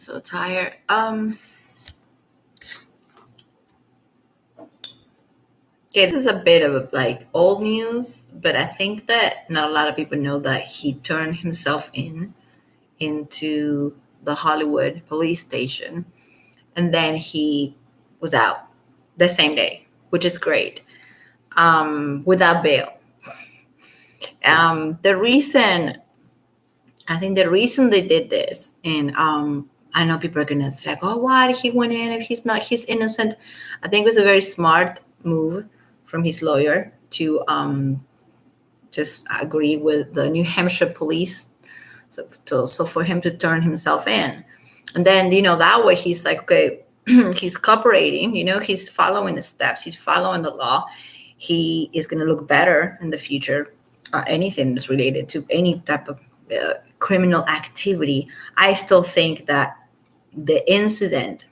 so tired. Okay, this is a bit of like old news, but I think that not a lot of people know that he turned himself into the Hollywood police station, and then he was out the same day, which is great, without bail. The reason I think the reason they did this, and I know people are gonna say like, "Oh, why he went in if he's innocent?" I think it was a very smart move from his lawyer to just agree with the New Hampshire police, so for him to turn himself in, and then that way he's like, okay, he's cooperating. He's following the steps. He's following the law. He is gonna look better in the future. Anything that's related to any type of criminal activity. I still think that the incident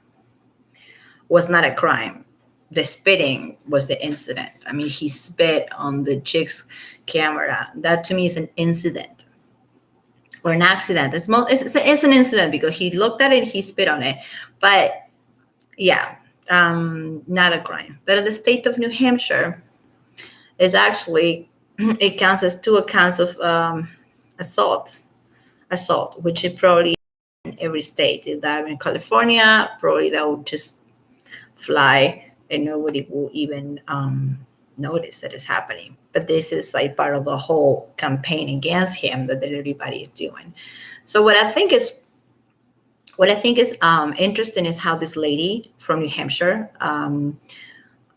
was not a crime. The spitting was the incident. I mean, he spit on the chick's camera. That to me is an incident or an accident. It's an incident because he looked at it, he spit on it. But yeah, not a crime. But in the state of New Hampshire, is actually it counts as 2 accounts of assault, which is probably in every state. If that in California, probably that would just fly and nobody will even notice that it's happening. But this is like part of the whole campaign against him that everybody is doing. So what I think is interesting is how this lady from New Hampshire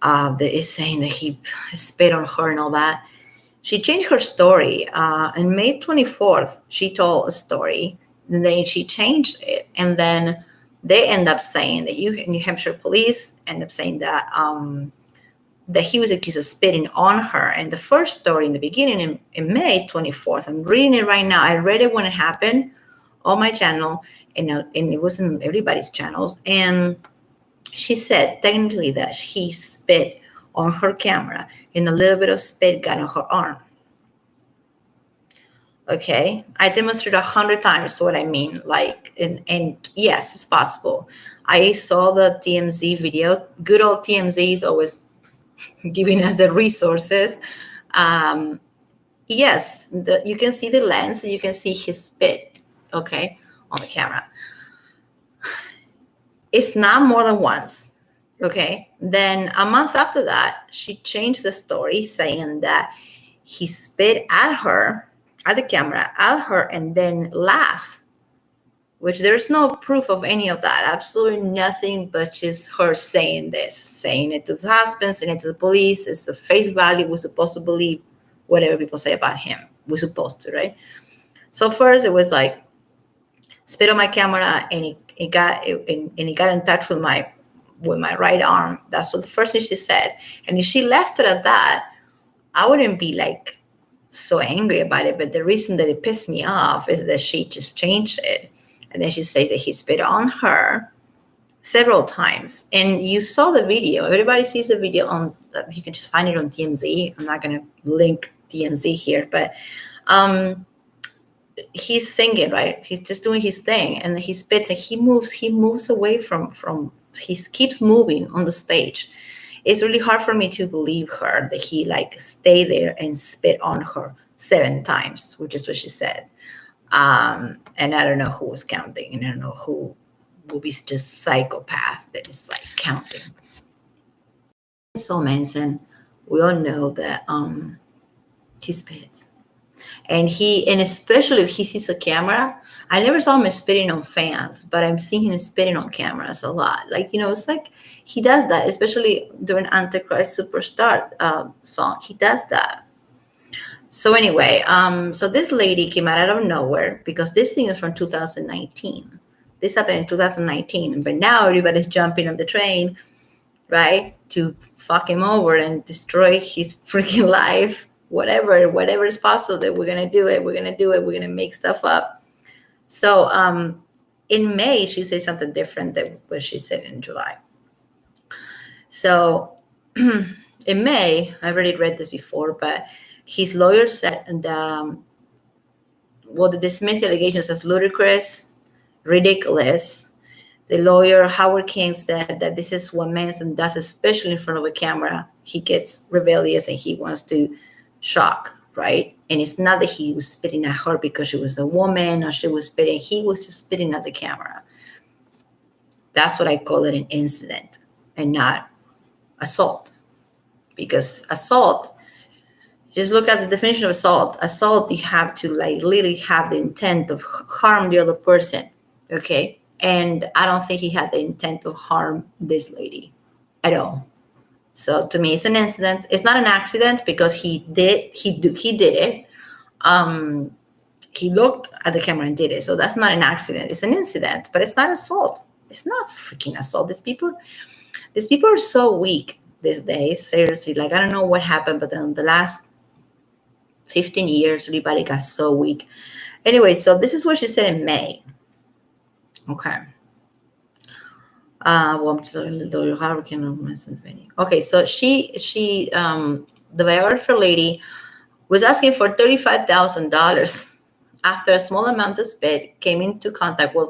that is saying that he spit on her and all that. She changed her story. On May 24th, she told a story, and then she changed it. And then they end up saying that New Hampshire police end up saying that that he was accused of spitting on her. And the first story in the beginning, in May 24th, I'm reading it right now. I read it when it happened on my channel, and it was in everybody's channels. And she said technically that he spit on her camera and a little bit of spit got on her arm. Okay, I demonstrated 100 times what I mean. Like, and yes, it's possible. I saw the TMZ video. Good old TMZ is always giving us the resources. Yes, you can see the lens. You can see his spit. Okay, on the camera. It's not more than once. Okay. Then a month after that, she changed the story saying that he spit at her, at the camera, at her, and then laughed, which there's no proof of any of that. Absolutely nothing but just her saying this, saying it to the husband, saying it to the police. It's the face value. We're supposed to believe whatever people say about him. We're supposed to, right? So first it was like, spit on my camera, and he got in touch with my right arm. That's what the first thing she said. And if she left it at that, I wouldn't be like so angry about it. But the reason that it pissed me off is that she just changed it. And then she says that he spit on her several times. And you saw the video. Everybody sees the video on. You can just find it on TMZ. I'm not going to link TMZ here, but he's singing, right? He's just doing his thing, and he spits and he moves away from he keeps moving on the stage. It's really hard for me to believe her that he like stayed there and spit on her 7 times, which is what she said. And I don't know who was counting, and I don't know who will be just psychopath that is like counting. So Manson, we all know that he spits. And especially if he sees a camera, I never saw him spitting on fans, but I'm seeing him spitting on cameras a lot. Like, it's like he does that, especially during Antichrist Superstar song. He does that. So anyway, so this lady came out of nowhere because this thing is from 2019. This happened in 2019, but now everybody's jumping on the train, right, to fuck him over and destroy his freaking life. Whatever is possible, that we're gonna do it. We're gonna make stuff up. So in May, she said something different than what she said in July. So in May, I already read this before, but his lawyer said, and the dismiss allegations as ludicrous, ridiculous, The lawyer, Howard King, said that this is what Manson does, especially in front of a camera. He gets rebellious and he wants to shock, right? And it's not that he was spitting at her because she was a woman or she was spitting. He was just spitting at the camera. That's what I call it, an incident and not assault. Because assault, just look at the definition of assault. Assault, you have to like literally have the intent of harm the other person, okay? And I don't think he had the intent to harm this lady at all. So to me, it's an incident. It's not an accident because he did it. He looked at the camera and did it. So that's not an accident. It's an incident, but it's not assault. It's not freaking assault. These people are so weak these days. Seriously, like I don't know what happened, but in the last 15 years, everybody got so weak. Anyway, so this is what she said in May. Okay. Okay, so the biographer lady was asking for $35,000 after a small amount of spit came into contact with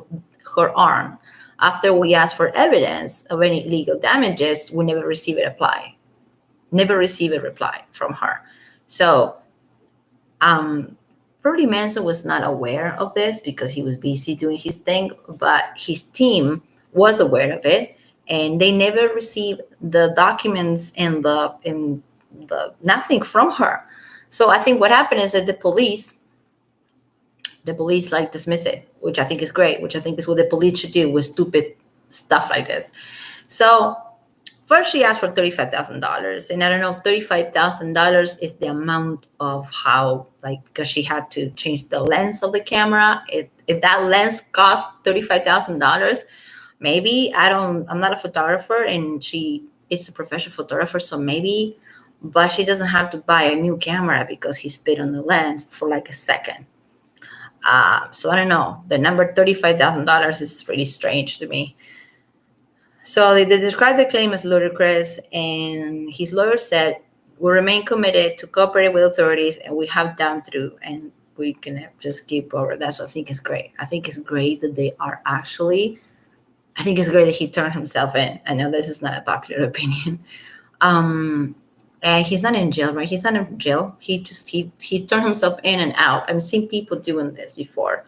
her arm. After we asked for evidence of any legal damages, we never received a reply. Never received a reply from her. So probably Manson was not aware of this because he was busy doing his thing, but his team was aware of it, and they never received the documents and the nothing from her. So I think what happened is that the police like dismiss it, which I think is great, which I think is what the police should do with stupid stuff like this. So first, she asked for $35,000, and I don't know if $35,000 is the amount of how, like, because she had to change the lens of the camera. If that lens cost $35,000, maybe I'm not a photographer, and she is a professional photographer, so maybe, but she doesn't have to buy a new camera because he spit on the lens for like a second. So I don't know. The number $35,000 is really strange to me. So they described the claim as ludicrous, and his lawyer said, "We remain committed to cooperate with authorities, and we have done through, and we can just keep over." That's what I think is great. I think it's great that they are actually. I think it's great that he turned himself in. I know this is not a popular opinion, and he's not in jail, right? He's not in jail. He turned himself in and out. I've seen people doing this before,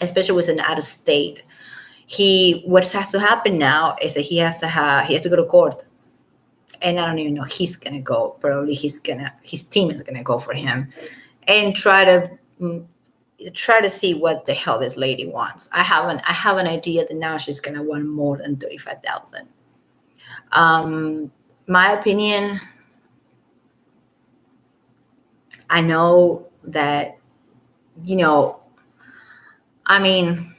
especially with an out of state. What has to happen now is that he has to go to court, and I don't even know he's gonna go. Probably his team is gonna go for him and try to see what the hell this lady wants. I have an idea that now she's gonna want more than $35,000. My opinion, I know that, I mean,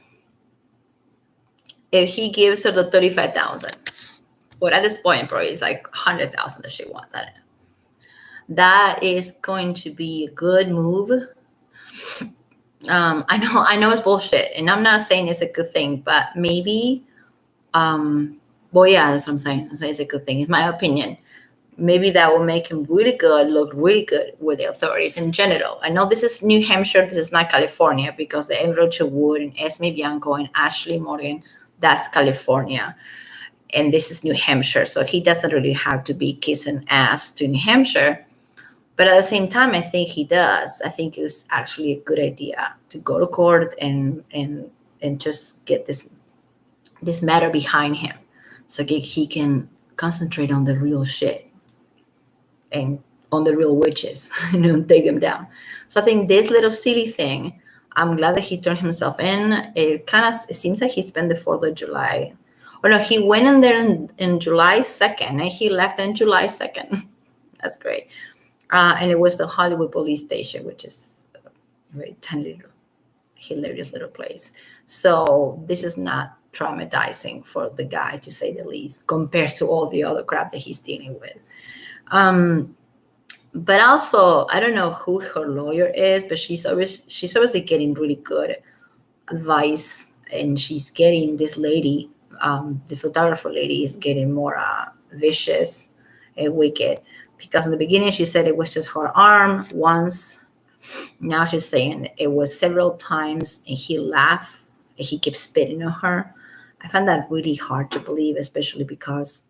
if he gives her the $35,000, but at this point, probably it's like $100,000 that she wants. I don't know. That is going to be a good move. I know it's bullshit, and I'm not saying it's a good thing, but maybe, well, yeah, that's what I'm saying. I'm saying it's a good thing. It's my opinion. Maybe that will make him look really good with the authorities in general. I know this is New Hampshire. This is not California, because the Rocha Wood and Esme Bianco and Ashley Morgan, that's California. And this is New Hampshire. So he doesn't really have to be kissing ass to New Hampshire. But at the same time, I think he does. I think it was actually a good idea to go to court and just get this matter behind him, so he can concentrate on the real shit and on the real witches and take them down. So I think this little silly thing, I'm glad that he turned himself in. It seems like he spent the 4th of July. Or no, he went in there in July 2nd, and he left on July 2nd. That's great. And it was the Hollywood police station, which is a very tiny, hilarious little place. So this is not traumatizing for the guy, to say the least, compared to all the other crap that he's dealing with. But also, I don't know who her lawyer is, but she's obviously getting really good advice, and she's getting this lady, the photographer lady, is getting more vicious and wicked, because in the beginning she said it was just her arm once. Now she's saying it was several times, and he laughed and he kept spitting on her. I find that really hard to believe, especially because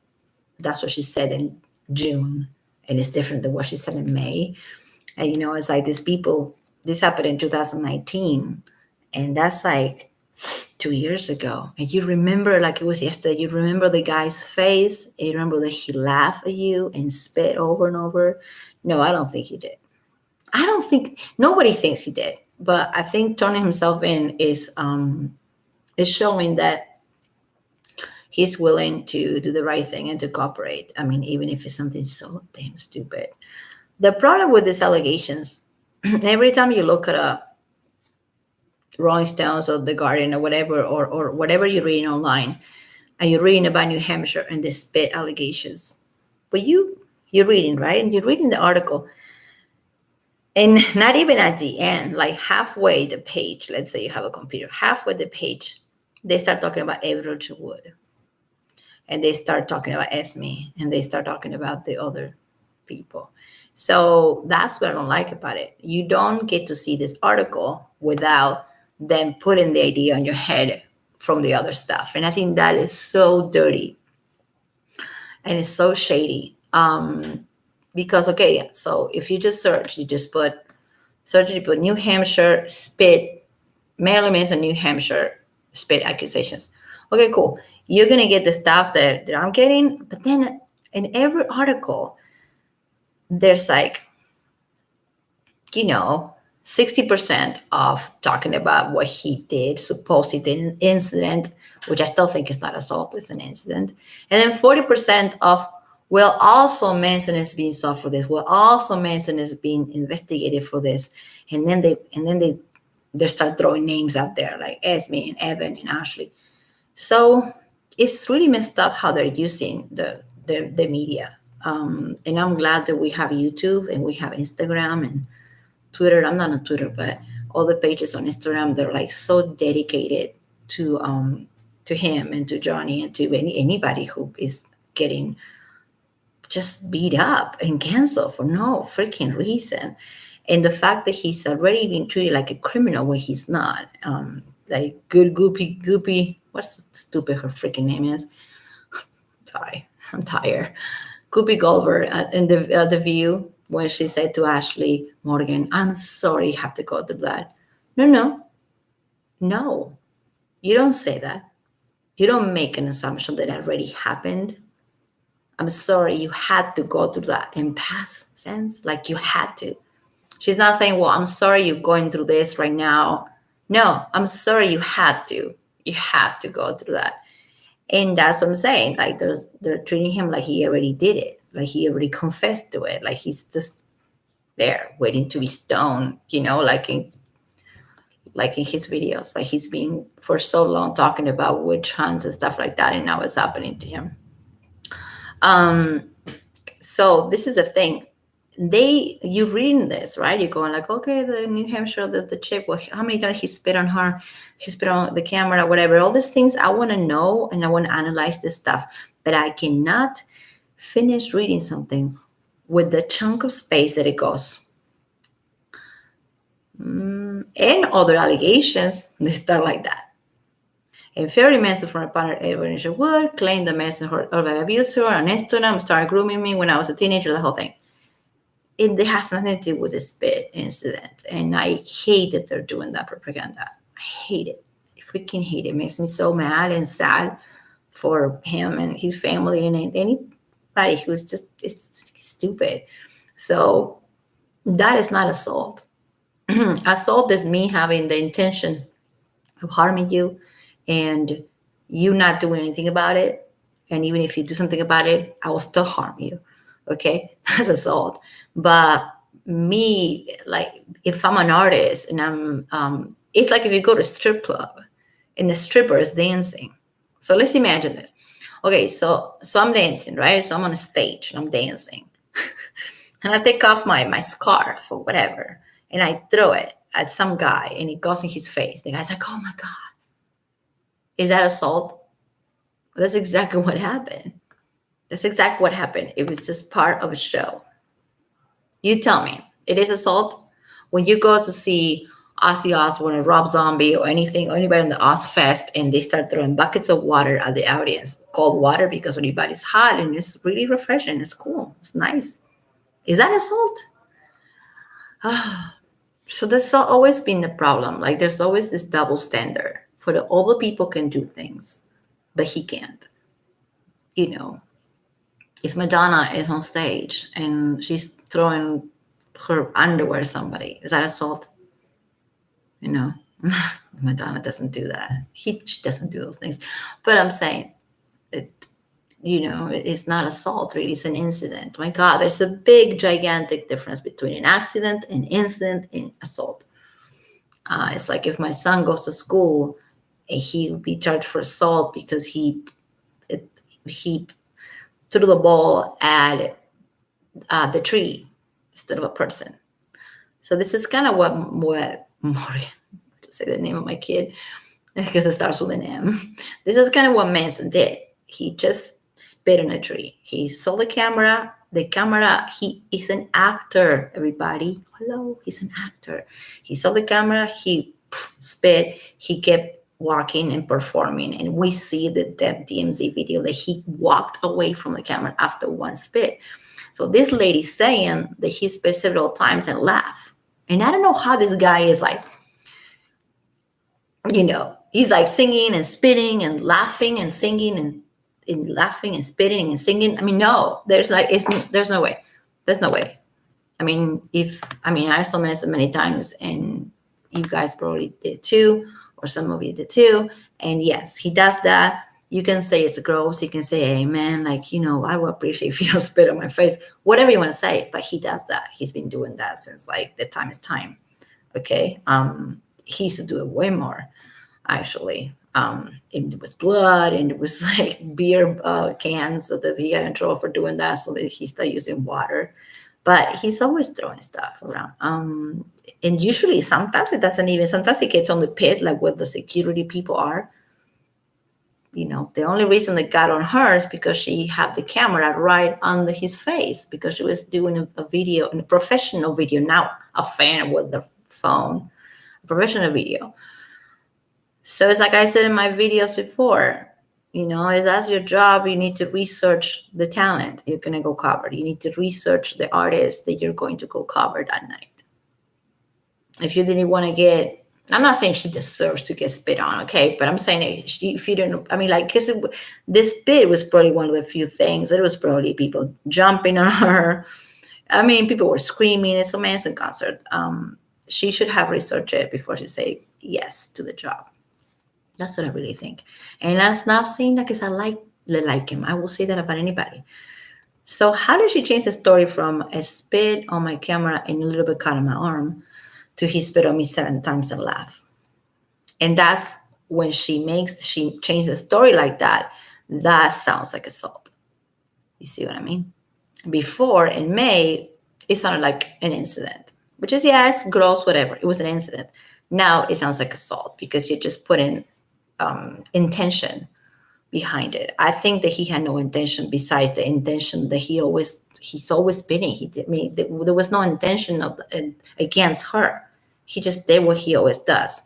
that's what she said in June, and it's different than what she said in May. And it's like these people. This happened in 2019, and that's like 2 years ago. And you remember like it was yesterday. You remember the guy's face. You remember that he laughed at you and spit over and over. No, I don't think he did. I don't think nobody thinks he did. But I think turning himself in is showing that he's willing to do the right thing and to cooperate. I mean, even if it's something so damn stupid. The problem with these allegations, every time you look at a Rolling Stones or The Guardian or whatever, or whatever you're reading online, and you're reading about New Hampshire and the spit allegations, but you're reading, right? And you're reading the article, and not even at the end, like halfway the page, let's say you have a computer, halfway the page, they start talking about Everett Wood, and they start talking about Esme, and they start talking about the other people. So that's what I don't like about it. You don't get to see this article without them putting the idea on your head from the other stuff. And I think that is so dirty and it's so shady. Because, okay, so if you just search, you put New Hampshire spit, Marilyn Manson, New Hampshire spit accusations. Okay, cool. You're going to get the stuff that I'm getting. But then in every article, there's like, 60% of talking about what he did, supposed incident, which I still think is not assault, it's an incident. And then 40% of, well, also Manson is being sought for this. Well, also Manson is being investigated for this. And then they start throwing names out there like Esme and Evan and Ashley. So it's really messed up how they're using the media. And I'm glad that we have YouTube and we have Instagram and Twitter. I'm not on Twitter, but all the pages on Instagram, they're like so dedicated to him and to Johnny and to anybody who is getting just beat up and canceled for no freaking reason. And the fact that he's already been treated like a criminal when he's not. Like good goopy, what's the stupid her freaking name is? Sorry, I'm tired. Guppy Goldberg in the View, when she said to Ashley Morgan, "I'm sorry you have to go through that." No, you don't say that. You don't make an assumption that already happened. I'm sorry you had to go through that in past sense, like you had to. She's not saying, well, I'm sorry you're going through this right now. No, I'm sorry you had to. You have to go through that. And that's what I'm saying. Like they're treating him like he already did it, like he already confessed to it, like he's just there waiting to be stoned, like in his videos, like he's been for so long talking about witch hunts and stuff like that, and now it's happening to him. So this is the thing. You're reading this, right? You're going like, okay, the New Hampshire, the chick, well, how many times he spit on her, he spit on the camera, whatever. All these things I want to know and I want to analyze this stuff, but I cannot finish reading something with the chunk of space that it goes. And other allegations, they start like that. And Ferry Manson from a partner Edward Wood claimed that Manson abused her on Instagram, started grooming me when I was a teenager, the whole thing. It has nothing to do with the spit incident. And I hate that they're doing that propaganda. I hate it. I freaking hate it. It makes me so mad and sad for him and his family and anybody who's just, it's stupid. So that is not assault. Assault is me having the intention of harming you and you not doing anything about it. And even if you do something about it, I will still harm you. Okay, that's assault. But me, like if I'm an artist and I'm, it's like if you go to a strip club and the stripper is dancing. So let's imagine this. Okay, so I'm dancing, right? So I'm on a stage and I'm dancing. And I take off my scarf or whatever and I throw it at some guy and it goes in his face. The guy's like, oh my God. Is that assault? That's exactly what happened. That's exactly what happened. It was just part of a show. You tell me, it is assault? When you go to see Ozzy Osbourne or Rob Zombie or anything, or anybody in the Ozfest, and they start throwing buckets of water at the audience, cold water, because everybody's hot, and it's really refreshing. It's cool. It's nice. Is that assault? So there's always been a problem. Like there's always this double standard for the older people can do things, but he can't. You know, if Madonna is on stage and she's throwing her underwear at somebody, is that assault? You know, Madonna doesn't do that. She doesn't do those things. But I'm saying it, it's not assault really, it's an incident. My God, there's a big gigantic difference between an accident, an incident, and assault. It's like if my son goes to school and he would be charged for assault because he threw the ball at the tree instead of a person. So this is kind of what Mori, to say the name of my kid, because it starts with an M. This is kind of what Manson did. He just spit on a tree. He saw the camera. He is an actor, everybody. Hello, he's an actor. He saw the camera, he spit, he kept walking and performing. And we see the DMZ video that he walked away from the camera after one spit. So this lady's saying that he spit several times and laughed. And I don't know how this guy is like, he's like singing and spitting and laughing and singing and laughing and spitting and singing. I mean, no, there's no way. There's no way. I saw Manson many times, and you guys probably did too, or some of you did too. And yes, he does that. You can say it's gross. You can say, hey, man, I would appreciate if you don't spit on my face. Whatever you want to say, but he does that. He's been doing that since the time is time. Okay? He used to do it way more, actually. It was blood, and it was like beer cans, so that he got in trouble for doing that, so that he started using water. But he's always throwing stuff around. And usually, sometimes it gets on the pit, like where the security people are. The only reason they got on her is because she had the camera right under his face, because she was doing a video, a professional video, not a fan with the phone, a professional video. So it's like I said in my videos before, if that's your job, you need to research the talent you're going to go cover. You need to research the artist that you're going to go cover that night. If you didn't want to I'm not saying she deserves to get spit on, okay? But I'm saying if you didn't, because this spit was probably one of the few things. There was probably people jumping on her. People were screaming. It's a Manson concert. She should have researched it before she say yes to the job. That's what I really think. And that's not saying that because I like him. I will say that about anybody. So how did she change the story from a spit on my camera and a little bit cut on my arm to he spit on me 7 times and laugh? And that's when she changed the story like that. That sounds like assault. You see what I mean? Before, in May, it sounded like an incident, which is, yes, gross, whatever. It was an incident. Now it sounds like assault because you just put in intention behind it. I think that he had no intention besides the intention that he's always spitting. There was no intention against her. He just did what he always does.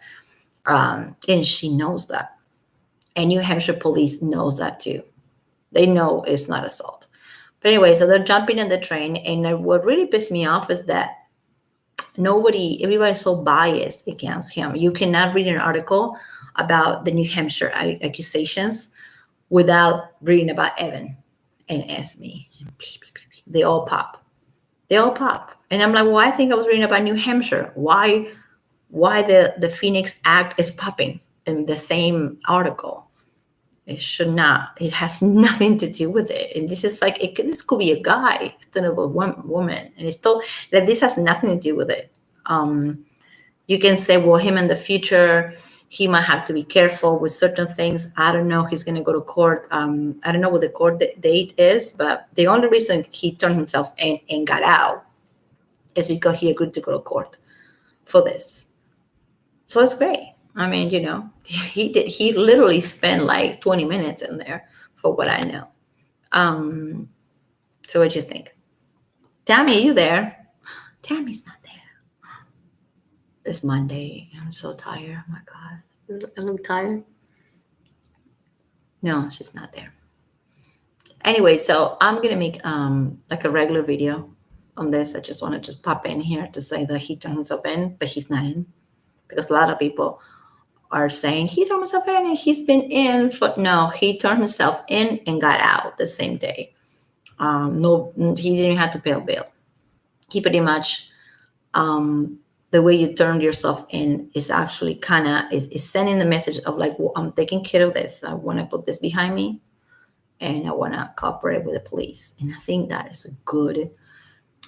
And she knows that. And New Hampshire police knows that too. They know it's not assault. But anyway, so they're jumping in the train. And what really pissed me off is that everybody's so biased against him. You cannot read an article about the New Hampshire accusations without reading about Evan and Esme. They all pop. And I'm like, well, I think I was reading about New Hampshire. Why the Phoenix Act is popping in the same article? It should not. It has nothing to do with it. And this is this could be a guy instead of a woman. And it's still that this has nothing to do with it. You can say, well, him in the future, he might have to be careful with certain things. I don't know. He's going to go to court. I don't know what the court date is, but the only reason he turned himself in and got out is because he agreed to go to court for this. So it's great. He literally spent like 20 minutes in there for what I know. So what do you think? Tammy, are you there? Tammy's not there. It's Monday. I'm so tired. Oh my God. I look tired. No, she's not there. Anyway, so I'm gonna make like a regular video on this. I just want to just pop in here to say that he turned himself in, but he's not in, because a lot of people are saying he turned himself in and he's been in for no, he turned himself in and got out the same day. No, he didn't have to pay a bill. He pretty much the way you turn yourself in is actually kind of is sending the message of like, well, I'm taking care of this. I want to put this behind me, and I want to cooperate with the police. And I think that is a good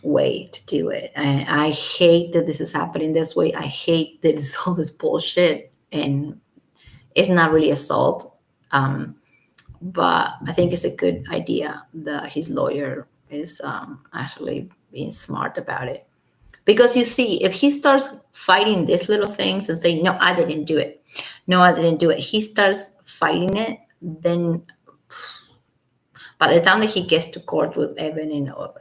way to do it. And I hate that this is happening this way. I hate that it's all this bullshit, and it's not really assault. But I think it's a good idea that his lawyer is actually being smart about it. Because you see, if he starts fighting these little things and saying, no, I didn't do it. No, I didn't do it. He starts fighting it, then by the time that he gets to court with Evan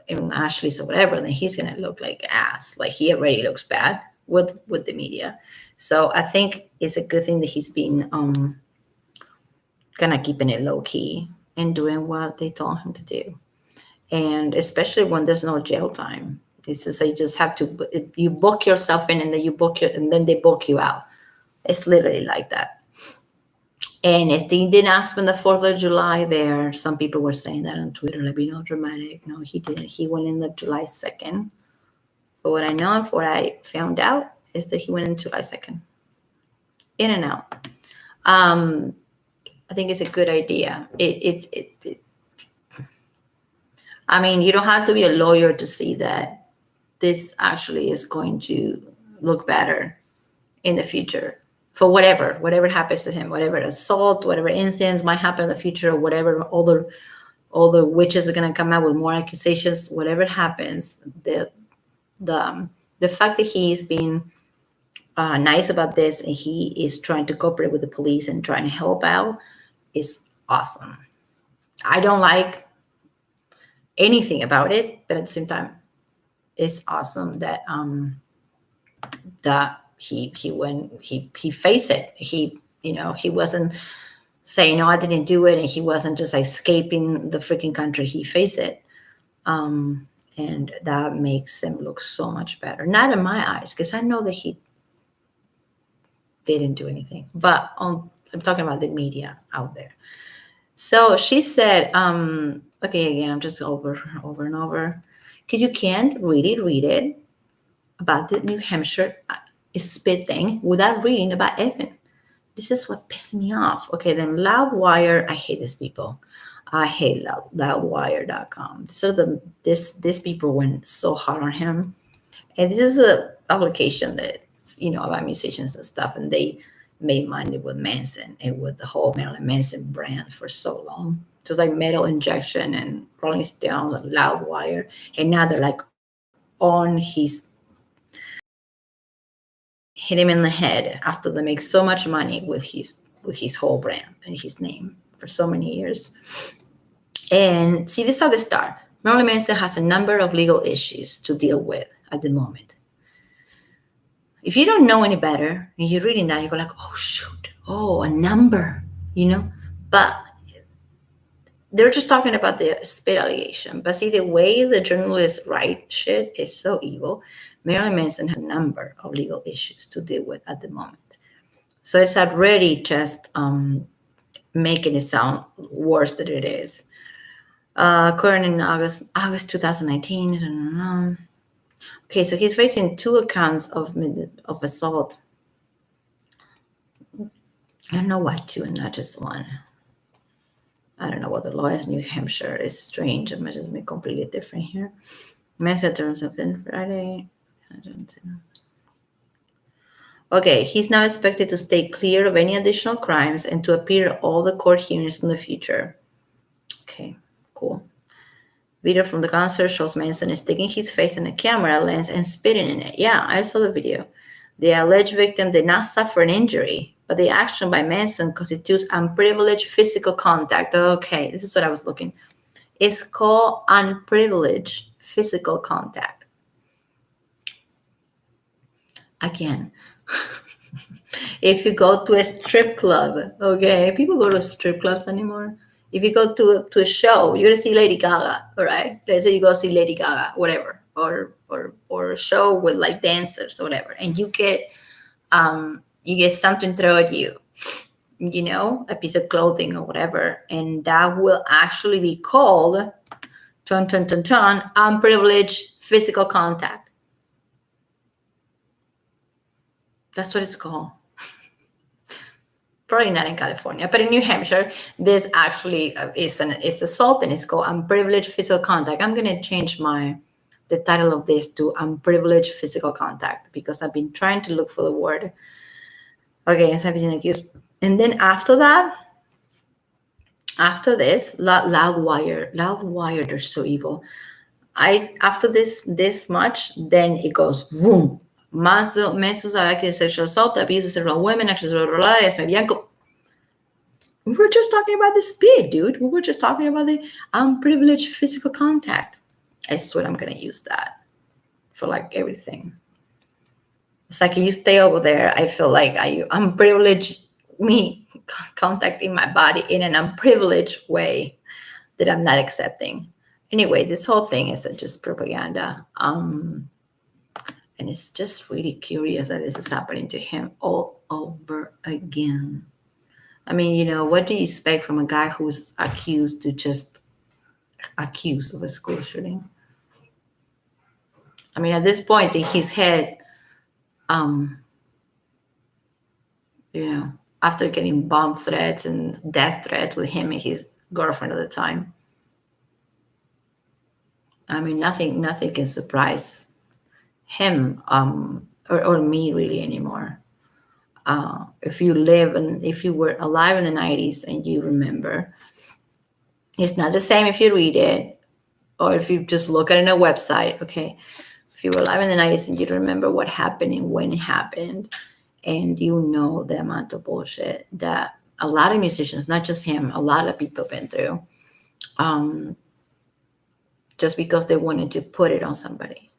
and Ashley's or whatever, then he's gonna look like ass. Like he already looks bad with the media. So I think it's a good thing that he's been kind of keeping it low key and doing what they told him to do. And especially when there's no jail time. This is you just have to you book yourself in, and then and then they book you out. It's literally like that. And if they didn't ask him the 4th of July there, some people were saying that on Twitter, like, be no dramatic. No, he didn't. He went in the July 2nd. But what I know, of what I found out, is that he went in July 2nd. In and out. I think it's a good idea. I mean, you don't have to be a lawyer to see that this actually is going to look better in the future for whatever happens to him, whatever assault, whatever incidents might happen in the future, whatever all the witches are going to come out with more accusations, whatever happens, the fact that he's being nice about this and he is trying to cooperate with the police and trying to help out is awesome. I don't like anything about it, but at the same time, it's awesome that he faced it. He wasn't saying, no, I didn't do it, and he wasn't just escaping the freaking country. He faced it, and that makes him look so much better. Not in my eyes, because I know that he didn't do anything, but I'm talking about the media out there. So she said, okay, again, I'm just over and over, because you can't really read it about the New Hampshire spit thing without reading about Evan. This is what pissed me off. Okay, then Loudwire. I hate these people. I hate loudwire.com. So these people went so hard on him. And this is a publication that's, about musicians and stuff. And they made money with Manson and with the whole Marilyn Manson brand for so long. Just like Metal Injection and Rolling Stones and Loudwire. And now they're like on hit him in the head after they make so much money with his whole brand and his name for so many years. And see, this is how they start. Marilyn Manson has a number of legal issues to deal with at the moment. If you don't know any better and you're reading that, you go like, oh shoot, a number, but they're just talking about the spit allegation. But see, the way the journalists write shit is so evil. Marilyn Manson has a number of legal issues to deal with at the moment. So it's already just making it sound worse than it is. Occurring in August 2019, I don't know. Okay, so he's facing 2 accounts of assault. I don't know why 2 and not just 1. I don't know what the law is. New Hampshire is strange. It might just be completely different here. Manson turns up in Friday. Okay, he's now expected to stay clear of any additional crimes and to appear at all the court hearings in the future. Okay, cool. Video from the concert shows Manson is sticking his face in a camera lens and spitting in it. Yeah, I saw the video. The alleged victim did not suffer an injury, but the action by Manson constitutes unprivileged physical contact. Okay, this is what I was looking. It's called unprivileged physical contact. Again, if you go to a strip club, okay, people go to strip clubs anymore. If you go to a show, you're gonna see Lady Gaga, all right? Let's say you go see Lady Gaga, whatever, or a show with like dancers or whatever, and you get something thrown at you, a piece of clothing or whatever, and that will actually be called ton ton ton ton unprivileged physical contact. That's what it's called. Probably not in California, but in New Hampshire, this actually is assault, and it's called unprivileged physical contact. I'm gonna change the title of this to unprivileged physical contact because I've been trying to look for the word. Okay, so I've been accused, and then after this, loud wire, they're so evil. After this much, then it goes boom. Mensos sabe que sexual assault, abuse of several women, actions of esme Bianco. We were just talking about the spit, dude. We were just talking about the unprivileged physical contact. I swear I'm gonna use that for like everything. It's like you stay over there. I feel like I'm privileged, me contacting my body in an unprivileged way that I'm not accepting. Anyway, this whole thing is just propaganda. And it's just really curious that this is happening to him all over again. I mean, what do you expect from a guy who's accused of a school shooting? I mean, at this point in his head, after getting bomb threats and death threats with him and his girlfriend at the time, I mean, nothing can surprise him or me really anymore. If you were alive in the 90s and you remember, it's not the same if you read it or if you just look at it on a website. Okay, if you were alive in the 90s and you remember what happened and when it happened, and the amount of bullshit that a lot of musicians, not just him, a lot of people have been through, just because they wanted to put it on somebody.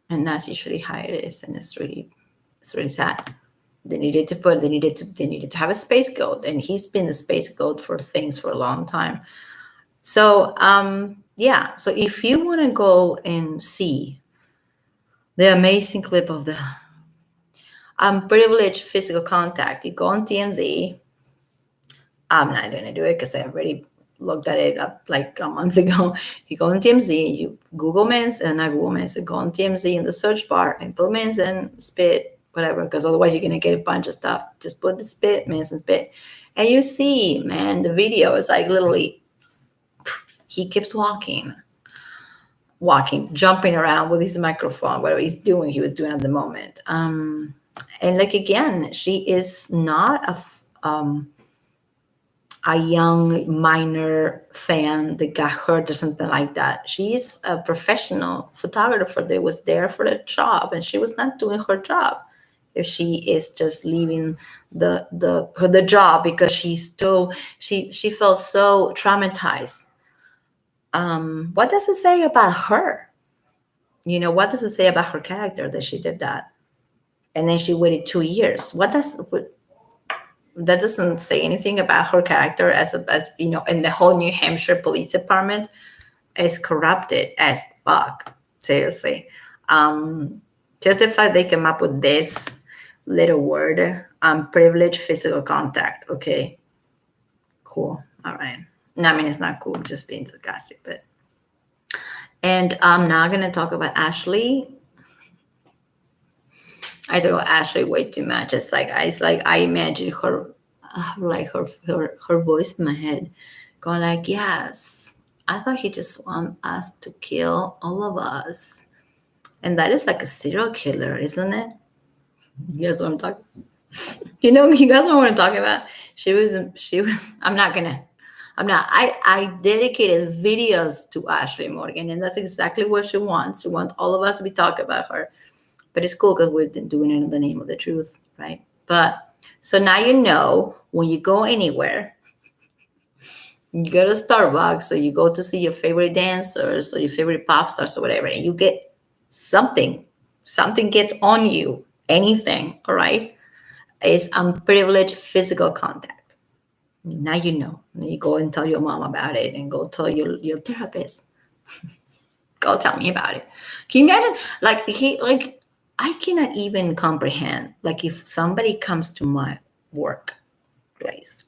And that's usually how it is, and it's really sad. They needed to have a scapegoat, and he's been the scapegoat for things for a long time. So so if you want to go and see the amazing clip of the unprivileged physical contact, you go on TMZ. I'm not going to do it because I already looked at it up like a month ago. You go on TMZ, you Google Manson, not Google Manson, go on TMZ in the search bar and put Manson, spit, whatever, because otherwise you're going to get a bunch of stuff. Just put the spit, Manson spit. And you see, man, the video is like literally, he keeps walking, jumping around with his microphone, whatever he was doing at the moment. And like, again, she is not a young minor fan that got hurt or something like that. She's a professional photographer that was there for the job, and she was not doing her job. If she is just leaving the job because she felt so traumatized. What does it say about her? What does it say about her character that she did that? And then she waited 2 years. That doesn't say anything about her character as in the whole New Hampshire police department is corrupted as fuck. Seriously. Just the fact they came up with this little word, privileged physical contact. Okay. Cool. All right. No, I mean, it's not cool, just being sarcastic, but. And I'm not going to talk about Ashley. I talk about Ashley way too much. It's like I imagine her, like her voice in my head, going like, "Yes, I thought he just want us to kill all of us," and that is like a serial killer, isn't it? You guys know what I'm talking? You guys know what I'm talking about. She was. I dedicated videos to Ashley Morgan, and that's exactly what she wants. She wants all of us to be talking about her. But it's cool because we're doing it in the name of the truth, right? But so now when you go anywhere, you go to Starbucks or you go to see your favorite dancers or your favorite pop stars or whatever, and you get something gets on you, anything, all right, is unprivileged physical contact. Now you know. You go and tell your mom about it, and go tell your therapist. Go tell me about it. Can you imagine? I cannot even comprehend. Like, if somebody comes to my workplace,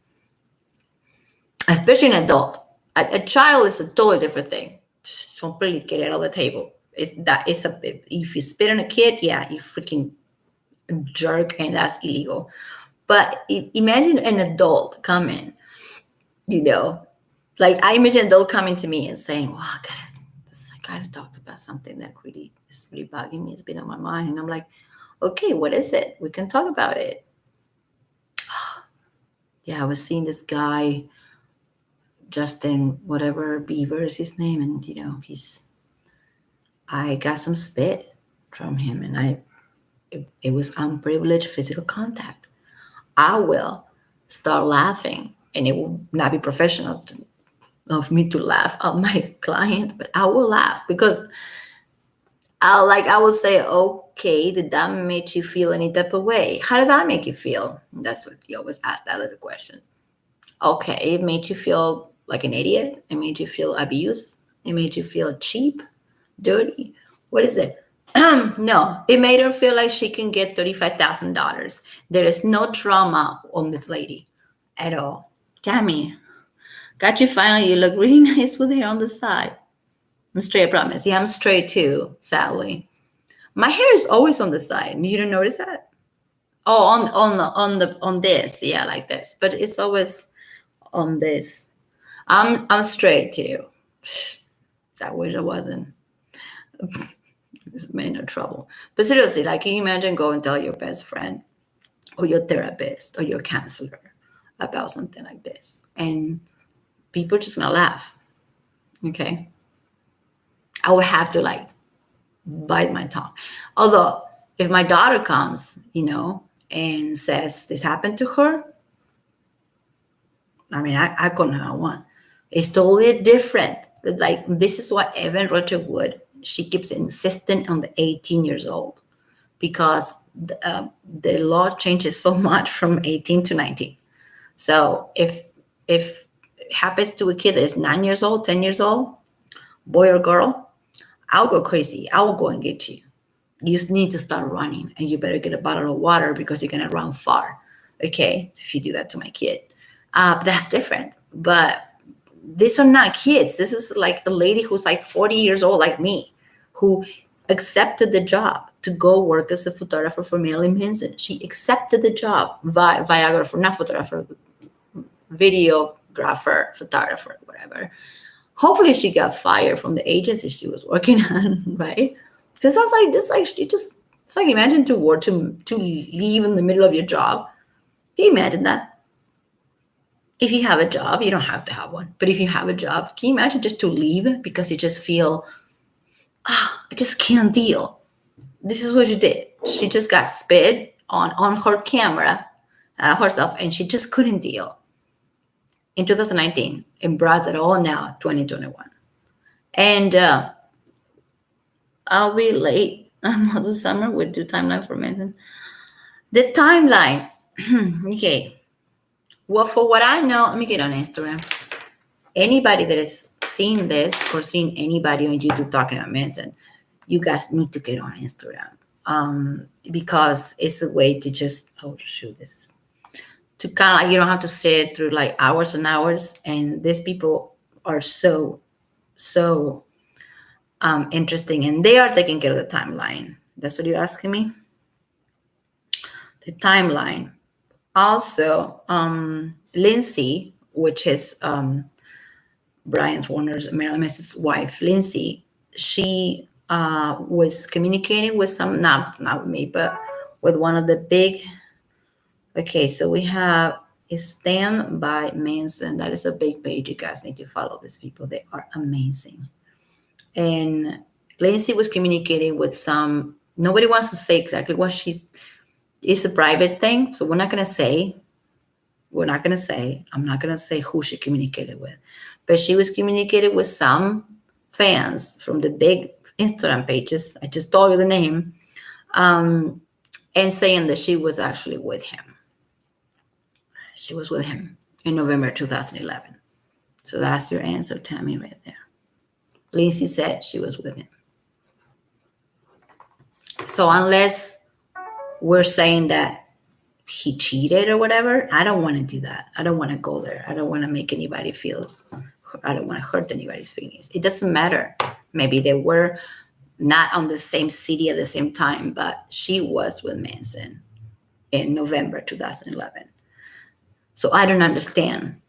especially an adult, a child is a totally different thing. Just completely get it on the table. If you spit on a kid, yeah, you freaking jerk, and that's illegal. But imagine an adult coming, you know, like I imagine an adult coming to me and saying, "Well, I gotta talk about something that really is really bugging me. It's been on my mind." And I'm like, "Okay, what is it? We can talk about it." Yeah, I was seeing this guy, Justin, whatever Beaver is his name, and I got some spit from him, and it was unprivileged physical contact. I will start laughing, and it will not be professional of me to laugh at my client, but I will laugh because I will say, "Okay, did that make you feel any type of way? How did that make you feel?" That's what you always ask, that little question. Okay, it made you feel like an idiot. It made you feel abused. It made you feel cheap, dirty. What is it? No, it made her feel like she can get $35,000. There is no trauma on this lady at all. Tammy, got you finally. You look really nice with hair on the side. I'm straight, I promise. Yeah, I'm straight too, sadly. My hair is always on the side. You didn't notice that? Oh, on this, yeah, like this. But it's always on this. I'm straight too. I wish I wasn't. This made no trouble. But seriously, like, can you imagine go and tell your best friend or your therapist or your counselor about something like this, and people are just gonna laugh? Okay, I would have to like bite my tongue. Although, if my daughter comes, and says this happened to her, I mean, I call 911. It's totally different. Like, this is why Evan Roger Wood, she keeps insisting on the 18 years old, because the law changes so much from 18 to 19. So if it happens to a kid that is 9 years old, 10 years old, boy or girl, I'll go crazy. I will go and get you. You just need to start running, and you better get a bottle of water because you're going to run far. Okay, if you do that to my kid. That's different. But these are not kids. This is like a lady who's like 40 years old, like me, who accepted the job to go work as a photographer for Marilyn Manson. She accepted the job, Viagrapher, not photographer, videographer, photographer, whatever. Hopefully she got fired from the agency she was working on, right? Because that's like this, like she just, it's like, imagine to work to leave in the middle of your job. Can you imagine that? If you have a job, you don't have to have one, but if you have a job, can you imagine just to leave because you just feel, I just can't deal. This is what she did. She just got spit on her camera, herself, and she just couldn't deal. In 2019, and brought it all now, 2021. And I'll be late almost the summer. We'll do timeline for Manson. The timeline. Okay. Well, for what I know, let me get on Instagram. Anybody that has seen this or seen anybody on YouTube talking about Manson, you guys need to get on Instagram. Because it's a way to just, to kind of like, you don't have to sit through like hours and hours. And these people are so interesting, and they are taking care of the timeline. That's what you're asking me? The timeline. Also, Lindsay, which is Brian Warner's, Marilyn Manson's wife, Lindsay, she was communicating with not with me, but with one of the big. Okay, so we have Stand by Manson. That is a big page. You guys need to follow these people. They are amazing. And Lindsay was communicating with some. Nobody wants to say exactly what she. It's a private thing, so we're not going to say. I'm not going to say who she communicated with. But she was communicating with some fans from the big Instagram pages. I just told you the name. and saying that she was actually with him. She was with him in November 2011. So that's your answer, Tammy, right there. Lindsay said she was with him. So unless we're saying that he cheated or whatever, I don't want to do that. I don't want to go there. I don't want to make anybody feel, I don't want to hurt anybody's feelings. It doesn't matter. Maybe they were not on the same city at the same time, but she was with Manson in November 2011. So I don't understand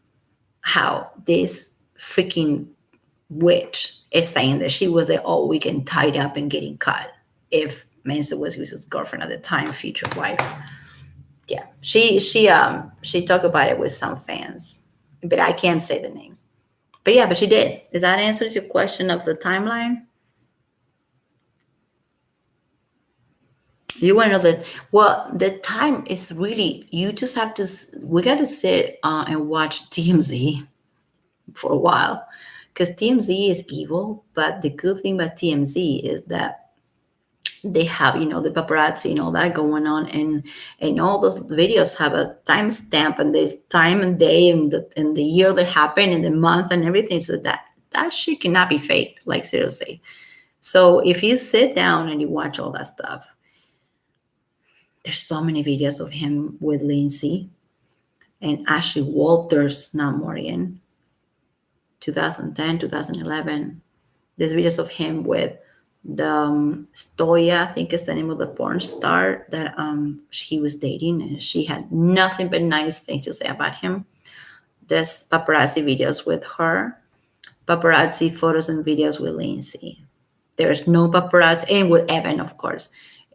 how this freaking witch is saying that she was there all weekend tied up and getting cut if Manson was his girlfriend at the time, future wife. Yeah, she talked about it with some fans, but I can't say the names. But yeah, but she did. Does that answers your question of the timeline? You want to know that? Well, the time is really, you just have to, we got to sit and watch TMZ for a while, because TMZ is evil. But the good thing about TMZ is that they have, the paparazzi and all that going on, and all those videos have a timestamp and the time and day and the year that happened and the month and everything. So that shit cannot be faked, like seriously. So if you sit down and you watch all that stuff, there's so many videos of him with Lindsay and Ashley Walters, not Morgan, 2010, 2011. There's videos of him with the Stoya, I think is the name of the porn star that he was dating, and she had nothing but nice things to say about him. There's paparazzi videos with her, paparazzi photos and videos with Lindsay. There's no paparazzi, and with Evan, of course,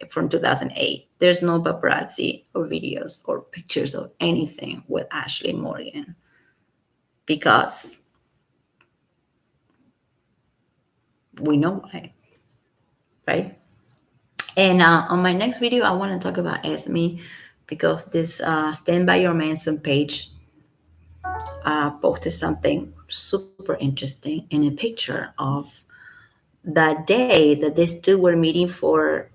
from 2008. There's no paparazzi or videos or pictures of anything with Ashley Morgan, because we know why, right? And on my next video, I want to talk about Esme, because this Stand By Your Manson page posted something super interesting in a picture of that day that these two were meeting for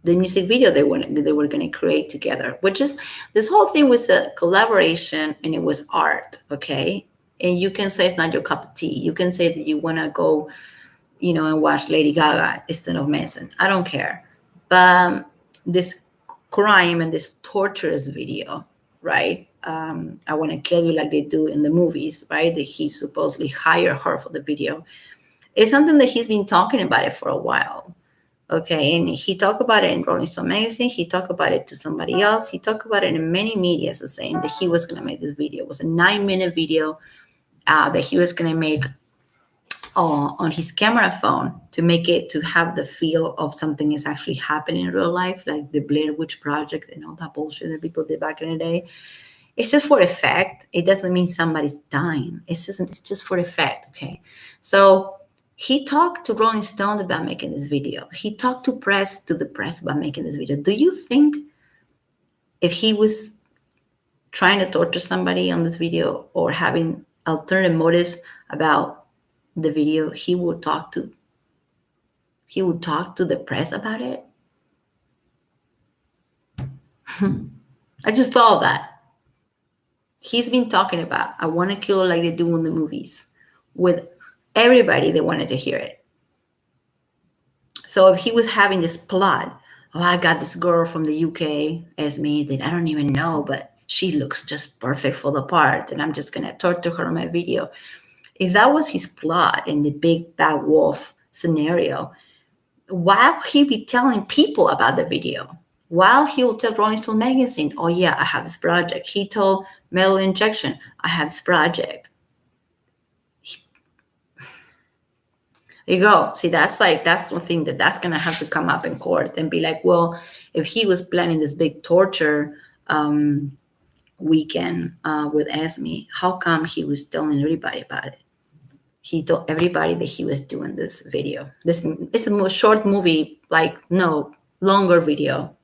the music video they were going to create together, which is, this whole thing was a collaboration and it was art, okay? And you can say it's not your cup of tea. You can say that you want to go, and watch Lady Gaga instead of Manson. I don't care. But this crime and this torturous video, right? I want to kill you like they do in the movies, right? That he supposedly hired her for the video. It's something that he's been talking about it for a while. Okay, and he talked about it in Rolling Stone magazine. He talked about it to somebody else. He talked about it in many media, saying that he was going to make this video. It was a 9-minute video that he was going to make on his camera phone to make it, to have the feel of something is actually happening in real life, like the Blair Witch Project and all that bullshit that people did back in the day. It's just for effect. It doesn't mean somebody's dying. It's just for effect, okay? So he talked to Rolling Stone about making this video. He talked to the press about making this video. Do you think if he was trying to torture somebody on this video or having alternative motives about the video, he would talk to the press about it? I just thought of that. He's been talking about, I want to kill her like they do in the movies, with everybody that wanted to hear it. So if he was having this plot, I got this girl from the UK, Esme, that I don't even know, but she looks just perfect for the part, and I'm just going to torture her in my video. If that was his plot in the big bad wolf scenario, why would he be telling people about the video? While he will tell Rolling Stone magazine, oh yeah, I have this project. He told Metal Injection, I have this project. There you go. See, that's one thing that's going to have to come up in court and be like, well, if he was planning this big torture weekend with Esme, how come he was telling everybody about it? He told everybody that he was doing this video. It's a short movie, longer video,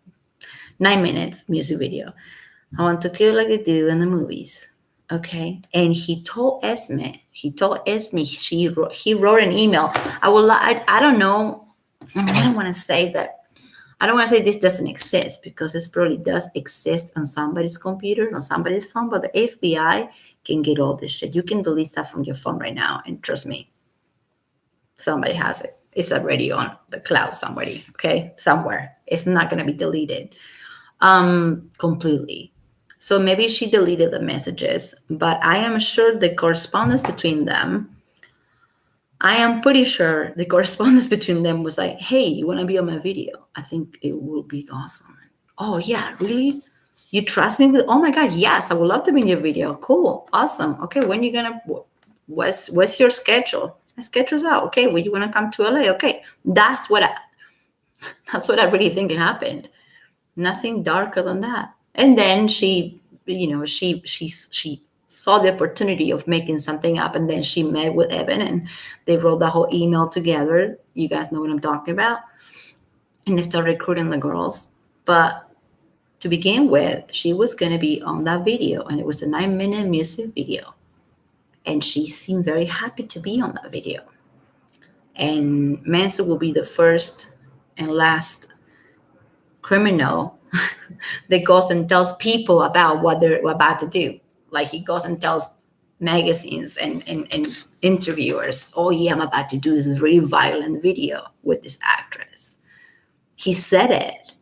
9 minutes music video. I want to kill like they do in the movies. Okay. And he told Esme, he wrote an email. I don't know. I mean, I don't want to say that. I don't want to say this doesn't exist, because this probably does exist on somebody's computer, on somebody's phone, but the FBI can get all this shit. You can delete stuff from your phone right now, and trust me, somebody has it. It's already on the cloud somebody, okay? Somewhere. It's not going to be deleted completely. So maybe she deleted the messages, but I am sure the correspondence between them, I am pretty sure the correspondence between them was like, hey, you want to be on my video? I think it will be awesome. Oh, yeah, really? You trust me with, oh my God, yes, I would love to be in your video. Cool, awesome. Okay, when you going to, what's your schedule? My schedule's out. Okay, well, you want to come to LA? Okay, that's what I really think happened. Nothing darker than that. And then she, she saw the opportunity of making something up, and then she met with Evan, and they wrote the whole email together. You guys know what I'm talking about. And they started recruiting the girls. But to begin with, she was going to be on that video, and it was a 9-minute music video. And she seemed very happy to be on that video. And Manson will be the first and last criminal that goes and tells people about what they're about to do. Like he goes and tells magazines and interviewers, oh yeah, I'm about to do this very violent video with this actress. He said it.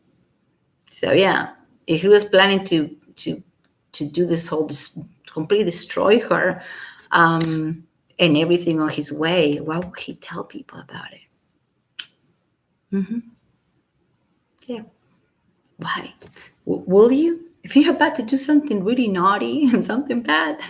So yeah, if he was planning to do this whole, completely destroy her and everything on his way, why would he tell people about it? Yeah. Why? Will you? If you're about to do something really naughty and something bad,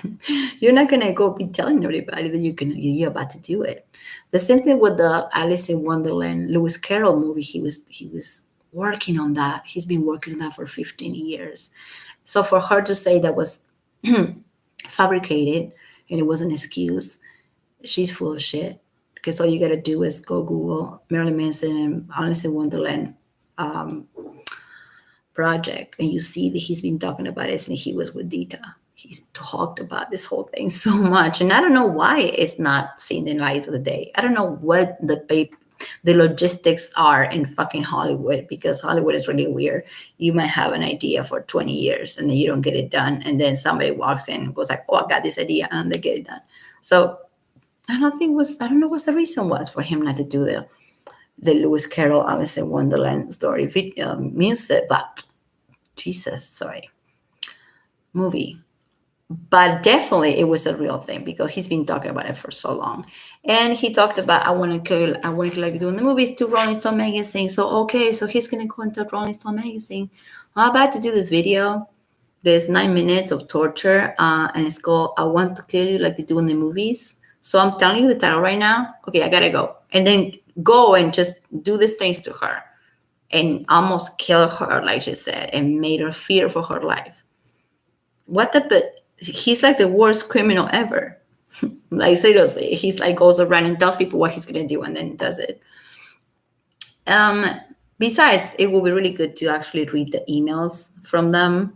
you're not gonna go be telling everybody that you're about to do it. The same thing with the Alice in Wonderland Lewis Carroll movie. He was working on that. He's been working on that for 15 years. So for her to say that was fabricated and it was an excuse, she's full of shit. Because all you gotta do is go Google Marilyn Manson and Alice in Wonderland project, and you see that he's been talking about it since he was with Dita. He's talked about this whole thing so much, and I don't know why it's not seen in light of the day. I don't know what the logistics are in fucking Hollywood, because Hollywood is really weird. You might have an idea for 20 years and then you don't get it done, and then somebody walks in and goes like, oh, I got this idea, and they get it done. So I don't know what the reason was for him not to do the Lewis Carroll Alice in Wonderland story video, music, but movie. But definitely it was a real thing, because he's been talking about it for so long. And he talked about, I want to like doing the movies to Rolling Stone magazine. So okay, so he's gonna contact Rolling Stone magazine. I'm about to do this video. There's 9 minutes of torture, and it's called I Want to Kill You, like they do in the movies. So I'm telling you the title right now. Okay, I gotta go. And then go and just do these things to her and almost kill her, like she said, and made her fear for her life. He's like the worst criminal ever. Like seriously, he's like goes around and tells people what he's gonna do and then does it. Besides, it will be really good to actually read the emails from them.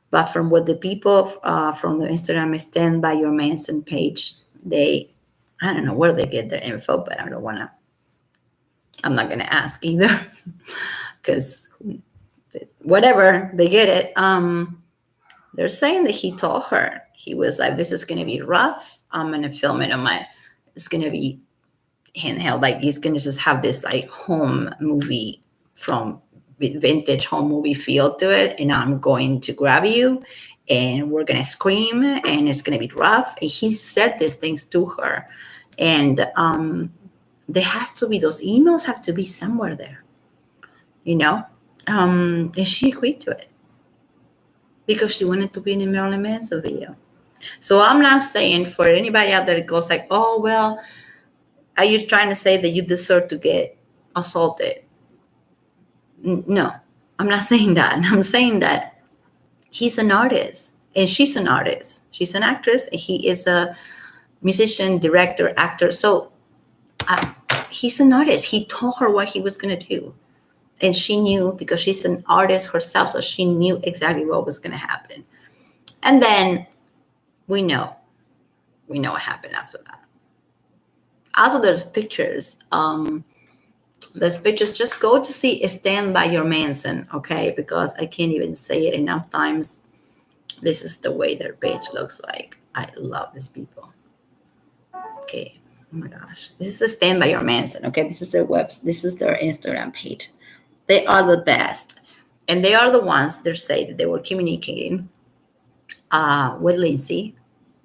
But from what the people from the Instagram Stand By Your Manson page, I don't know where they get their info, but I'm not going to ask either, because whatever, they get it. They're saying that he told her, he was like, this is going to be rough. I'm going to film it it's going to be handheld. Like he's going to just have this like home movie with vintage home movie feel to it. And I'm going to grab you and we're going to scream and it's going to be rough. And he said these things to her. And there has to be, those emails have to be somewhere there, and she agreed to it because she wanted to be in a Marilyn Manson video. So I'm not saying for anybody out there that goes like, oh, well, are you trying to say that you deserve to get assaulted? No, I'm not saying that. I'm saying that he's an artist and she's an artist. She's an actress and he is a musician, director, actor. So he's an artist. He told her what he was going to do. And she knew, because she's an artist herself, so she knew exactly what was going to happen. And then we know what happened after that. Also, there's pictures Those pictures, just go to see Stand by Your Manson, okay? Because I can't even say it enough times. This is the way their page looks like. I love these people. Okay. Oh my gosh. This is a Stand by Your Manson, okay? This is their this is their Instagram page. They are the best. And they are the ones that say that they were communicating with Lindsay.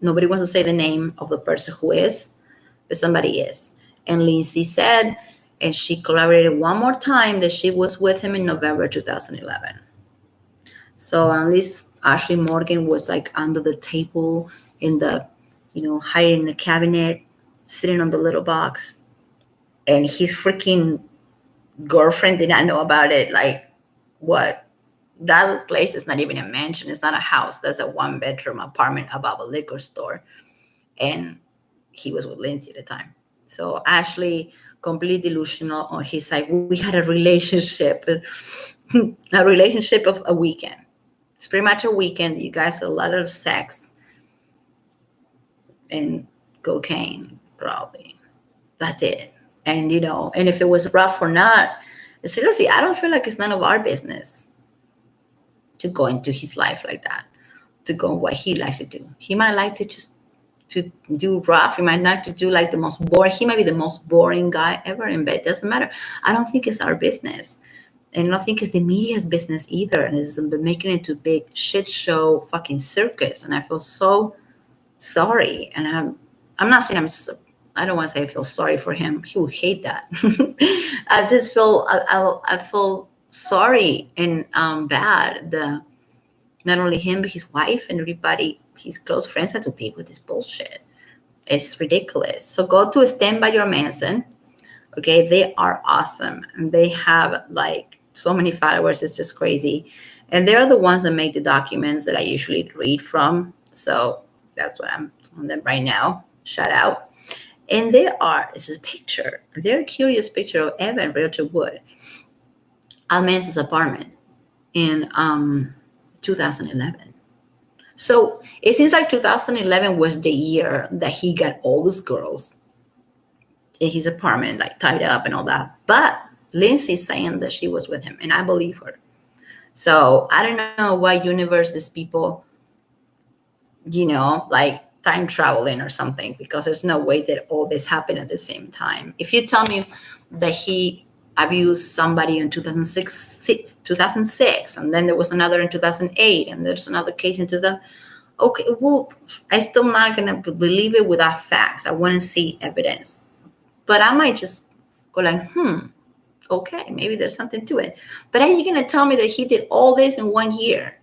Nobody wants to say the name of the person who is, but somebody is. And Lindsay said, and she collaborated one more time, that she was with him in November 2011. So at least Ashley Morgan was like under the table in the, hiding in the cabinet, sitting on the little box. And his freaking girlfriend did not know about it. Like, what? That place is not even a mansion. It's not a house. That's a 1-bedroom apartment above a liquor store. And he was with Lindsay at the time. So Ashley, completely delusional on his side. We had a relationship, of a weekend. It's pretty much a weekend. You guys had a lot of sex and cocaine, probably. That's it. And, and if it was rough or not, seriously, I don't feel like it's none of our business to go into his life like that, to go what he likes to do. He might like to do rough. He might like to do like the most boring. He might be the most boring guy ever in bed. Doesn't matter. I don't think it's our business. And I don't think it's the media's business either. And it's been making it to big shit show fucking circus. And I feel so sorry. And I'm not saying I don't want to say I feel sorry for him. He will hate that. I just feel, I feel sorry and bad. Not only him, but his wife and everybody, his close friends, had to deal with this bullshit. It's ridiculous. So go to Stand by Your Manson. Okay, they are awesome. And they have like so many followers. It's just crazy. And they're the ones that make the documents that I usually read from. So that's what I'm on them right now. Shout out. And it's a picture, a very curious picture of Evan Rachel Wood, Al Manson's apartment in 2011. So it seems like 2011 was the year that he got all these girls in his apartment, like tied up and all that. But Lindsay's saying that she was with him, and I believe her. So I don't know what universe these people, like time traveling or something, because there's no way that all this happened at the same time. If you tell me that he abused somebody in 2006, and then there was another in 2008, and there's another case in 2000. Okay, well, I'm still not going to believe it without facts. I want to see evidence. But I might just go like, okay, maybe there's something to it. But are you going to tell me that he did all this in 1 year?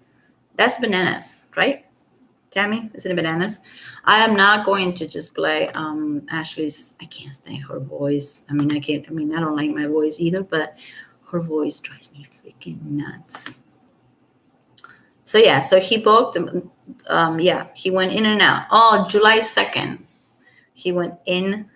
That's bananas, right? Tammy, is it bananas? I am not going to just play Ashley's. I can't stand her voice. I don't like my voice either, but her voice drives me freaking nuts. So yeah, so he booked, he went in and out. Oh, July 2nd, he went in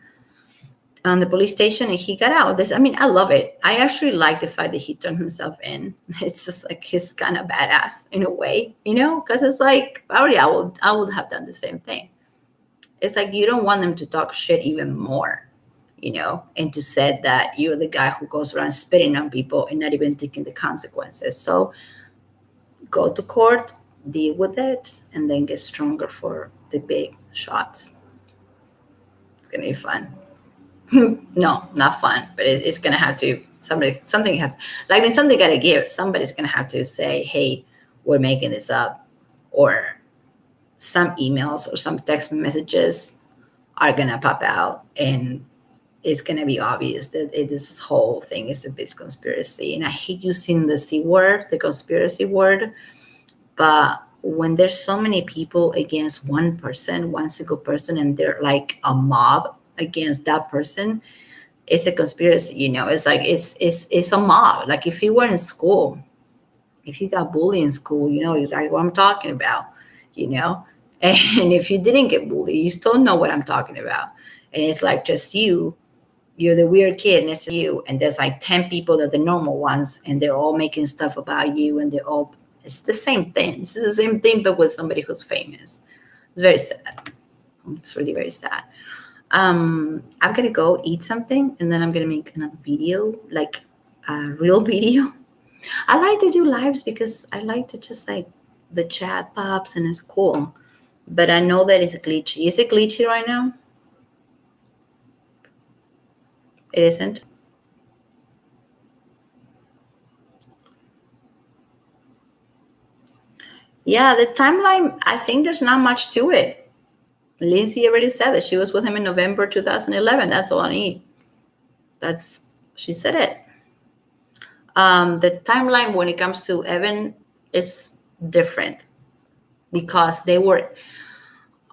on the police station and he got out. I love it. I actually like the fact that he turned himself in. It's just like he's kind of badass in a way, because it's like, probably I would have done the same thing. It's like you don't want them to talk shit even more, and to say that you're the guy who goes around spitting on people and not even taking the consequences. So go to court, deal with it, and then get stronger for the big shots. It's going to be fun. No, not fun, but it's going to have to, something got to give. Somebody's going to have to say, hey, we're making this up, or some emails or some text messages are going to pop out, and it's going to be obvious that this whole thing is a big conspiracy. And I hate using the C word, the conspiracy word, but when there's so many people against one single person, and they're like a mob against that person, it's a conspiracy. It's like it's a mob. Like if you were in school, if you got bullied in school, exactly what I'm talking about. And if you didn't get bullied, you still know what I'm talking about. And it's like just you're the weird kid, and it's you, and there's like 10 people that are the normal ones, and they're all making stuff about you, and it's the same thing. This is the same thing, but with somebody who's famous. It's very sad. It's really very sad. I'm gonna go eat something, and then I'm gonna make another video, like a real video. I like to do lives because I like to just like the chat pops and it's cool. But I know that it's glitchy. Is it glitchy right now? It isn't. Yeah, the timeline, I think there's not much to it. Lindsay already said that she was with him in November 2011. That's all I need. She said it. The timeline when it comes to Evan is different because they were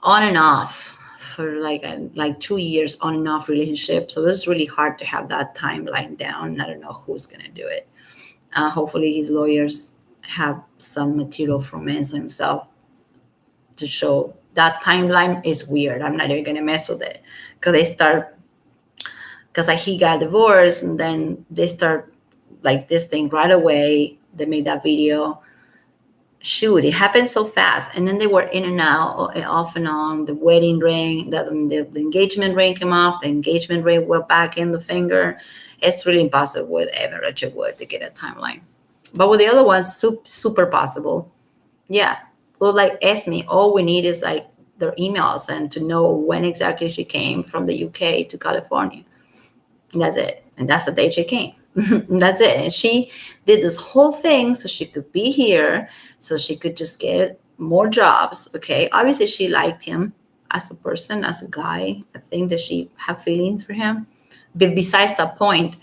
on and off for like 2 years on and off relationship. So it's really hard to have that timeline down. I don't know who's gonna do it. Hopefully his lawyers have some material from Manson himself to show that timeline is weird. I'm not even gonna mess with it because like he got divorced and then they start like this thing right away. They made that video. Shoot, it happened so fast, and then they were in and out, off and on. The wedding ring, the engagement ring came off. The engagement ring went back in the finger. It's really impossible with Evan Richard Wood to get a timeline, but with the other ones, super possible. Yeah, well, like Esme, all we need is like their emails and to know when exactly she came from the UK to California. And that's it, and that's the day she came. That's it. And she did this whole thing so she could be here, so she could just get more jobs. Okay. Obviously, she liked him as a person, as a guy. I think that she had feelings for him. But besides that point,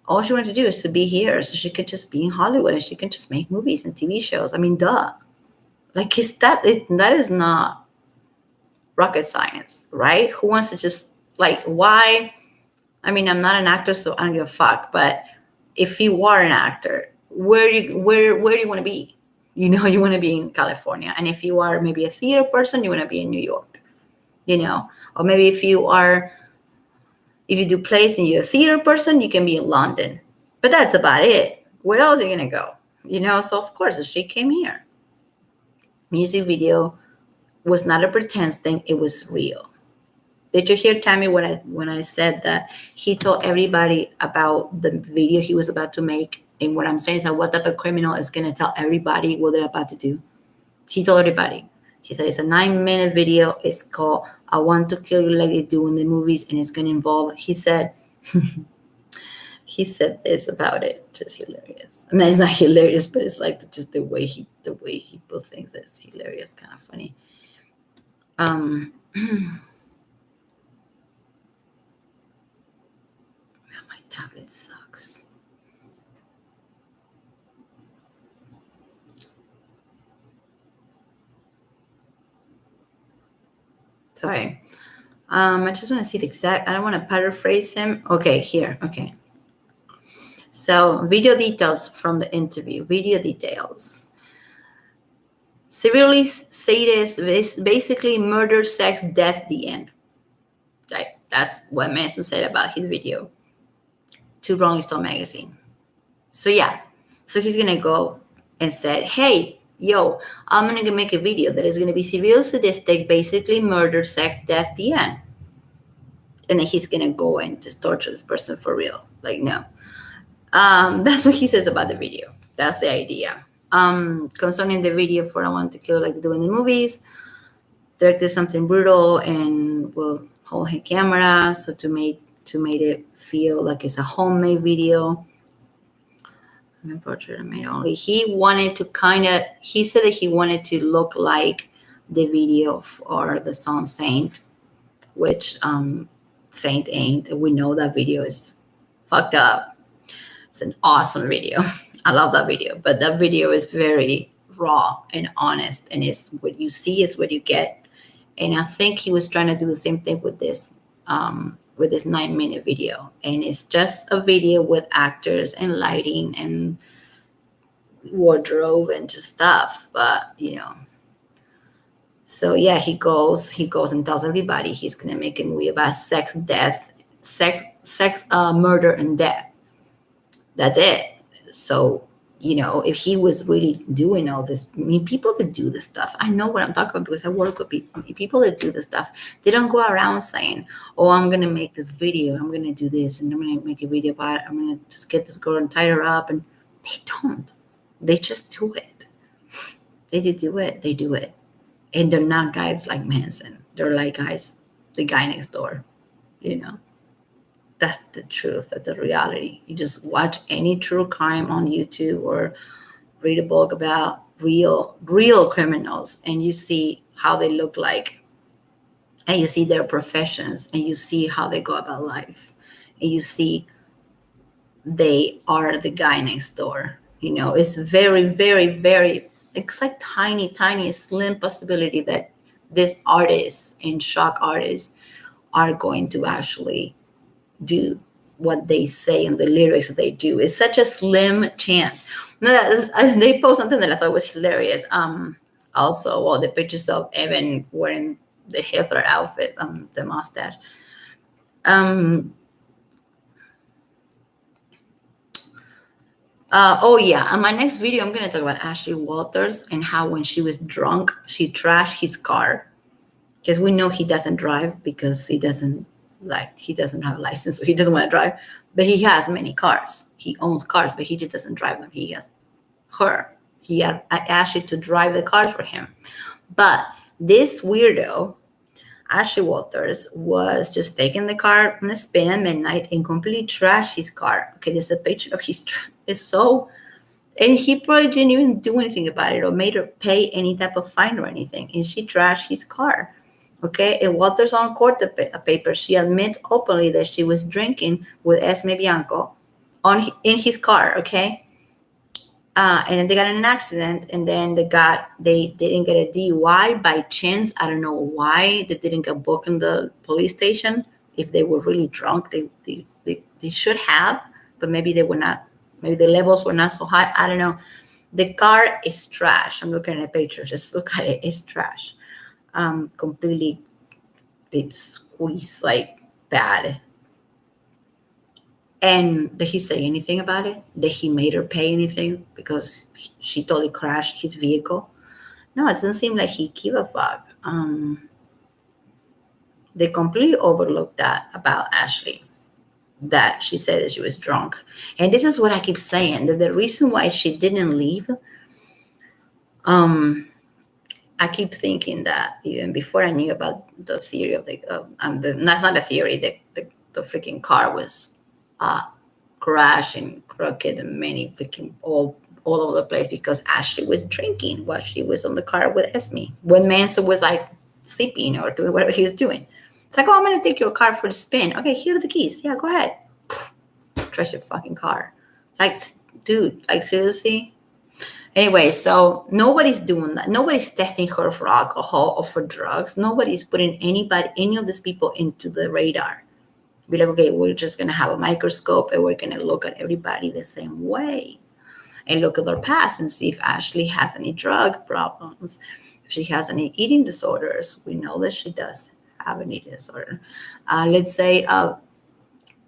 all she wanted to do is to be here so she could just be in Hollywood and she can just make movies and TV shows. I mean, duh. Like, that is not rocket science, right? Who wants to just, like, why? I mean, I'm not an actor, so I don't give a fuck. But if you are an actor, where do you want to be? You know, you want to be in California. And if you are maybe a theater person, you want to be in New York. You know, or maybe if you do plays and you're a theater person, you can be in London. But that's about it. Where else are you gonna go? You know, so of course she came here. Music video was not a pretense thing; it was real. Did you hear Tammy when I said that he told everybody about the video he was about to make? And what I'm saying is that what type of criminal is going to tell everybody what they're about to do? He told everybody. He said it's a 9-minute video. It's called "I Want to Kill You Like They Do in the Movies," and it's going to involve. He said this about it. Just hilarious. I mean, it's not hilarious, but it's like just the way he put things. It's hilarious, kind of funny. My tablet sucks. Sorry. I just want to see the exact, I don't want to paraphrase him. Okay, here. Okay. So, video details from the interview. Video details. Severely sadist, basically murder, sex, death, the end. Right. That's what Manson said about his video to Rolling Stone magazine. So yeah, so he's gonna go and said, "Hey, yo, I'm gonna make a video that is gonna be severely sadistic, basically murder, sex, death, the end." And then he's gonna go and just torture this person for real. Like, no. That's what he says about the video. That's the idea. Concerning the video for "I Want to Kill Like They Do in the Movies," directed something brutal and will hold his camera so to make it feel like it's a homemade video. Portrait made only. He wanted to he said that he wanted to look like the video or the song Saint, which Saint ain't. We know that video is fucked up. It's an awesome video. I love that video, but that video is very raw and honest, and it's what you see is what you get. And I think he was trying to do the same thing with this 9-minute video, and it's just a video with actors and lighting and wardrobe and just stuff. But you know, so yeah, he goes and tells everybody he's gonna make a movie about sex, murder, and death. That's it. So if he was really doing all this. I mean, people that do this stuff, I know what I'm talking about because I work with people that do this stuff. They don't go around saying, oh, I'm going to make this video, I'm going to do this, and I'm going to make a video about it, I'm going to just get this girl and tie her up. And they don't. They just do it. They just do it. They do it. And they're not guys like Manson. They're like guys, the guy next door, That's the truth. That's the reality. You just watch any true crime on YouTube or read a book about real criminals, and you see how they look like, and you see their professions, and you see how they go about life, and you see they are the guy next door. It's very, very, very, it's like tiny, slim possibility that these artists and shock artists are going to actually do what they say in the lyrics that they do. It's such a slim chance. They post something that I thought was hilarious. Also, well, the pictures of Evan wearing the Hitler outfit, the mustache. Oh yeah, in my next video, I'm going to talk about Ashley Walters and how when she was drunk, she trashed his car. Because we know he doesn't drive because he doesn't have a license, so he doesn't want to drive. But he has many cars. He owns cars, but he just doesn't drive them. He has her. He had Ashley to drive the car for him. But this weirdo, Ashley Walters, was just taking the car on a spin at midnight and completely trashed his car. Okay, there's a picture of his and he probably didn't even do anything about it or made her pay any type of fine or anything. And she trashed his car. Okay, in Walters on court paper, she admits openly that she was drinking with Esme Bianco in his car. Okay, and then they got in an accident, and then they didn't get a DUI by chance. I don't know why they didn't get booked in the police station. If they were really drunk, they should have, but maybe they were not. Maybe the levels were not so high. I don't know. The car is trash. I'm looking at a picture. Just look at it. It's trash. Completely squeezed, like bad. And did he say anything about it? Did he made her pay anything because she totally crashed his vehicle? No, it doesn't seem like he gave a fuck. They completely overlooked that about Ashley, that she said that she was drunk. And this is what I keep saying, that the reason why she didn't leave, I keep thinking that even before I knew about the theory of that's not a theory, the freaking car was crashed and crooked and many freaking all over the place because Ashley was drinking while she was on the car with Esme. When Manson was like sleeping or doing whatever he was doing. It's like, oh, I'm going to take your car for a spin. Okay, here are the keys. Yeah, go ahead. Trash your fucking car. Like, dude, like seriously? Anyway, so nobody's doing that. Nobody's testing her for alcohol or for drugs. Nobody's putting any of these people into the radar. Be like, okay, we're just going to have a microscope and we're going to look at everybody the same way and look at their past and see if Ashley has any drug problems, if she has any eating disorders. We know that she does have an eating disorder. Let's say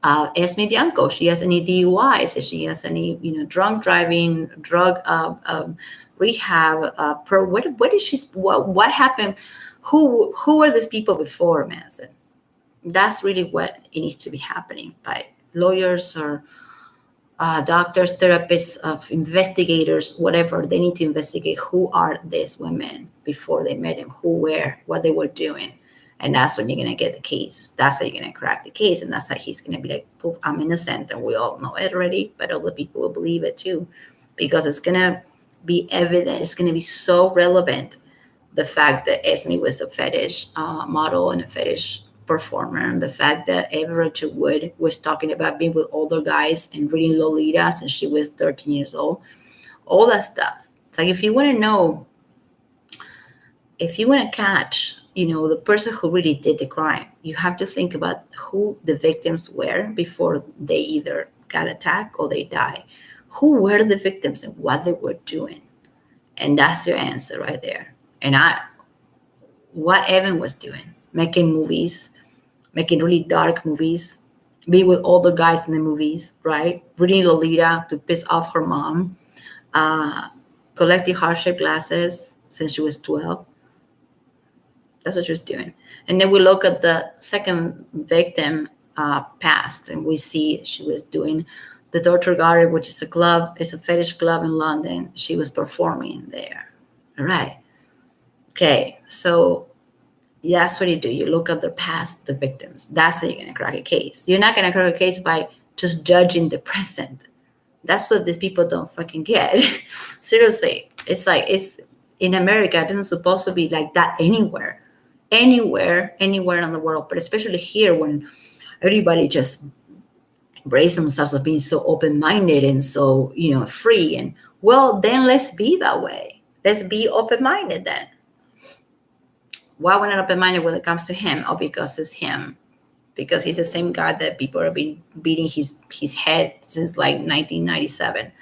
Esme Bianco, she has any DUIs, if she has any, drunk driving, drug rehab. What happened? Who were these people before Manson? That's really what it needs to be happening by lawyers or doctors, therapists, investigators, whatever. They need to investigate who are these women before they met him, who were, what they were doing. And that's when you're going to get the case. That's how you're going to crack the case. And that's how he's going to be like, poof, I'm innocent. And we all know it already, but other people will believe it too. Because it's going to be evident. It's going to be so relevant. The fact that Esme was a fetish model and a fetish performer. And the fact that Everett Wood was talking about being with older guys and reading Lolita since she was 13 years old. All that stuff. It's like, if you want to catch the person who really did the crime, you have to think about who the victims were before they either got attacked or they died. Who were the victims and what they were doing? And that's your answer right there. And what Evan was doing, making movies, making really dark movies, being with older guys in the movies, right? Reading Lolita to piss off her mom, collecting heart-shaped glasses since she was 12. That's what she was doing. And then we look at the second victim past, and we see she was doing the torture garden, which is a club, it's a fetish club in London. She was performing there. All right. Okay. So that's what you do. You look at the past, the victims. That's how you're going to crack a case. You're not going to crack a case by just judging the present. That's what these people don't fucking get. Seriously. It's like, it's in America, it isn't supposed to be like that anywhere in the world, but especially here when everybody just embrace themselves as being so open-minded and so, free. And well, then let's be that way. Let's be open-minded then. Why we're not open-minded when it comes to him? Oh, because it's him. Because he's the same guy that people have been beating his head since like 1997.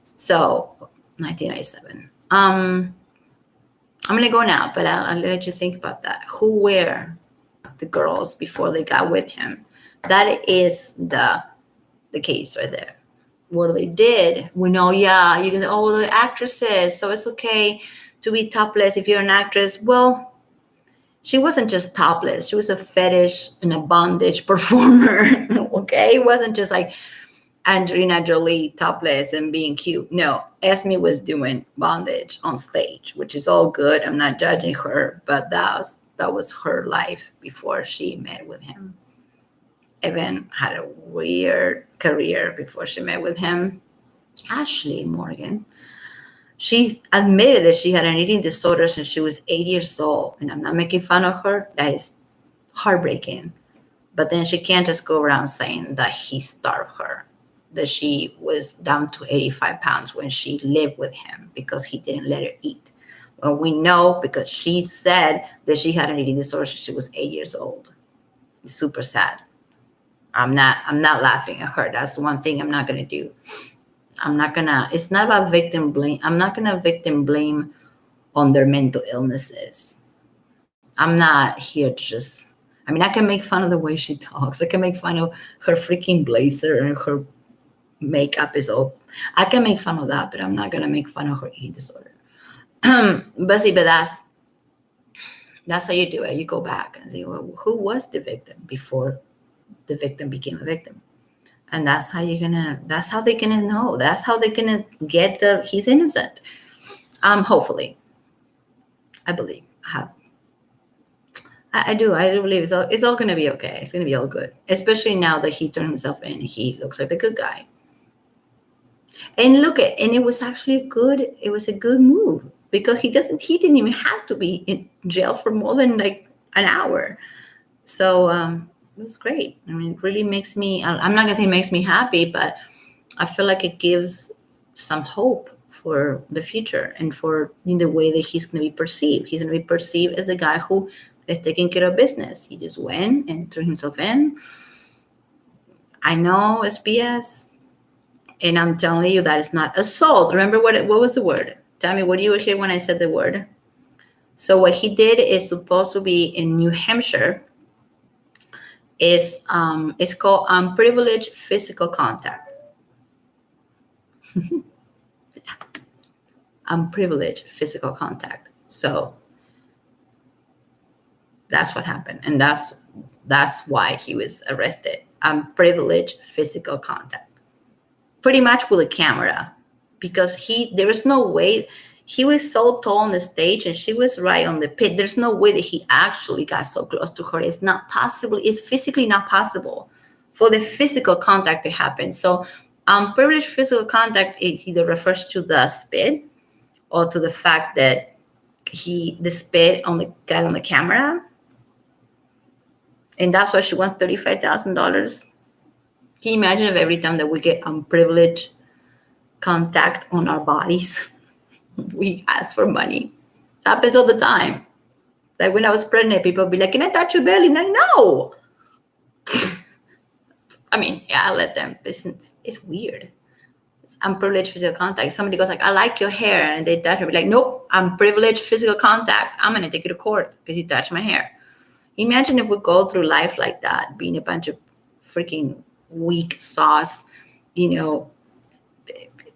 So 1997. I'm gonna go now, but I'll let you think about that. Who were the girls before they got with him? That is the case right there. What they did, we know, yeah, you can say, oh, the actresses, so it's okay to be topless if you're an actress. Well, she wasn't just topless. She was a fetish and a bondage performer, okay? It wasn't just like Angelina Jolie topless and being cute. No, Esme was doing bondage on stage, which is all good. I'm not judging her, but that was her life before she met with him. Evan had a weird career before she met with him. Ashley Morgan, she admitted that she had an eating disorder since she was 8 years old. And I'm not making fun of her. That is heartbreaking. But then she can't just go around saying that he starved her, that she was down to 85 pounds when she lived with him because he didn't let her eat. Well, we know because she said that she had an eating disorder since she was 8 years old. It's super sad. I'm not laughing at her. That's one thing I'm not going to do. It's not about victim blame. I'm not going to victim blame on their mental illnesses. I'm not here to I can make fun of the way she talks. I can make fun of her freaking blazer and her makeup is all. I can make fun of that, but I'm not going to make fun of her eating disorder. But that's how you do it. You go back and say, well, who was the victim before the victim became a victim? And that's how they're gonna know. That's how they're gonna get he's innocent. Hopefully. I believe. I do believe it's all gonna be okay. It's gonna be all good. Especially now that he turned himself in. He looks like the good guy. And it was actually it was a good move because he didn't even have to be in jail for more than like an hour. So it was great. It really makes me, I'm not going to say it makes me happy, but I feel like it gives some hope for the future and for the way that he's going to be perceived. He's going to be perceived as a guy who is taking care of business. He just went and threw himself in. I know it's BS. And I'm telling you that it's not assault. Remember what was the word? Tell me, what do you hear when I said the word? So what he did is supposed to be in New Hampshire. It's called unprivileged physical contact. Unprivileged physical contact. So that's what happened, and that's why he was arrested. Unprivileged physical contact, pretty much with a camera, because there was no way. He was so tall on the stage and she was right on the pit. There's no way that he actually got so close to her. It's not possible. It's physically not possible for the physical contact to happen. So privileged physical contact either refers to the spit or to the fact that the spit got on the camera. And that's why she wants $35,000. Can you imagine if every time that we get unprivileged contact on our bodies, we ask for money? It happens all the time. Like when I was pregnant, people would be like, can I touch your belly? And I'm like, no. I let them. It's weird. It's unprivileged physical contact. Somebody goes like, I like your hair. And they touch her. Be like, nope, unprivileged physical contact. I'm going to take you to court because you touched my hair. Imagine if we go through life like that, being a bunch of freaking weak sauce,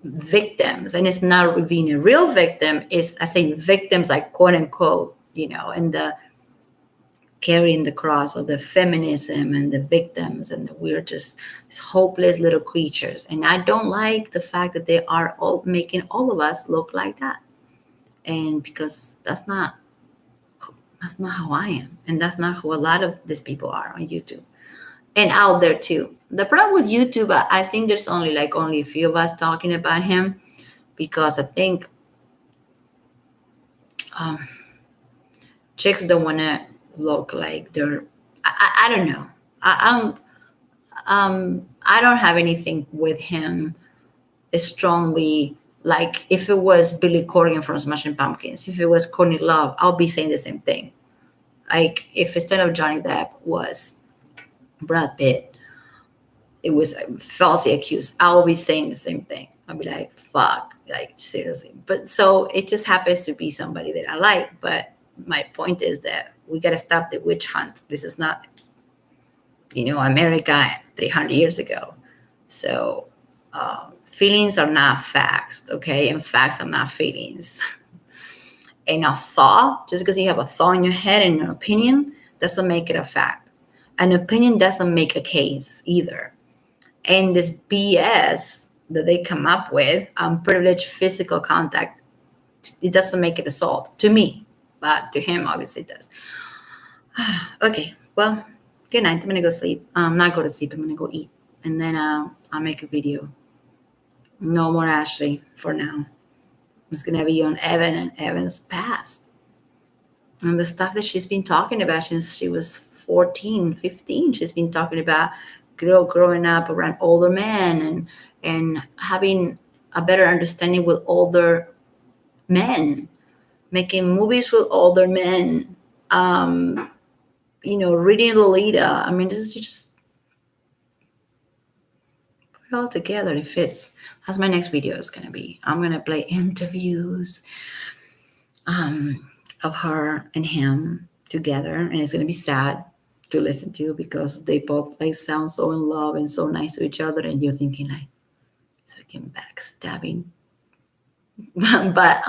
victims, and it's not being a real victim. Is I say victims like quote unquote, and the carrying the cross of the feminism and the victims, and we're just these hopeless little creatures. And I don't like the fact that they are all making all of us look like that. And because that's not how I am, and that's not who a lot of these people are on YouTube and out there too. The problem with YouTube, I think there's only a few of us talking about him, because I think um, chicks don't want to look like they're. I don't know. I don't have anything with him strongly. Like if it was Billy Corgan from Smashing Pumpkins, if it was Courtney Love, I'll be saying the same thing. Like if instead of Johnny Depp was Brad Pitt, it was falsely accused, I'll be saying the same thing. I'll be like, fuck, like seriously. But so it just happens to be somebody that I like. But my point is that we got to stop the witch hunt. This is not, America 300 years ago. So feelings are not facts, okay? And facts are not feelings. And a thought, just because you have a thought in your head and an opinion, doesn't make it a fact. An opinion doesn't make a case either. And this BS that they come up with, privileged physical contact, it doesn't make it assault to me, but to him, obviously, it does. Okay, well, good night. I'm gonna go sleep. Not go to sleep. I'm gonna go eat, and then I'll make a video. No more Ashley for now. It's gonna be on Evan and Evan's past, and the stuff that she's been talking about since she was 14, 15. She's been talking about growing up around older men and having a better understanding with older men, making movies with older men, reading Lolita. I mean, this is just put it all together. It fits. That's my next video is going to be. I'm going to play interviews of her and him together. And it's going to be sad to listen to because they both sound so in love and so nice to each other. And you're thinking so freaking backstabbing. But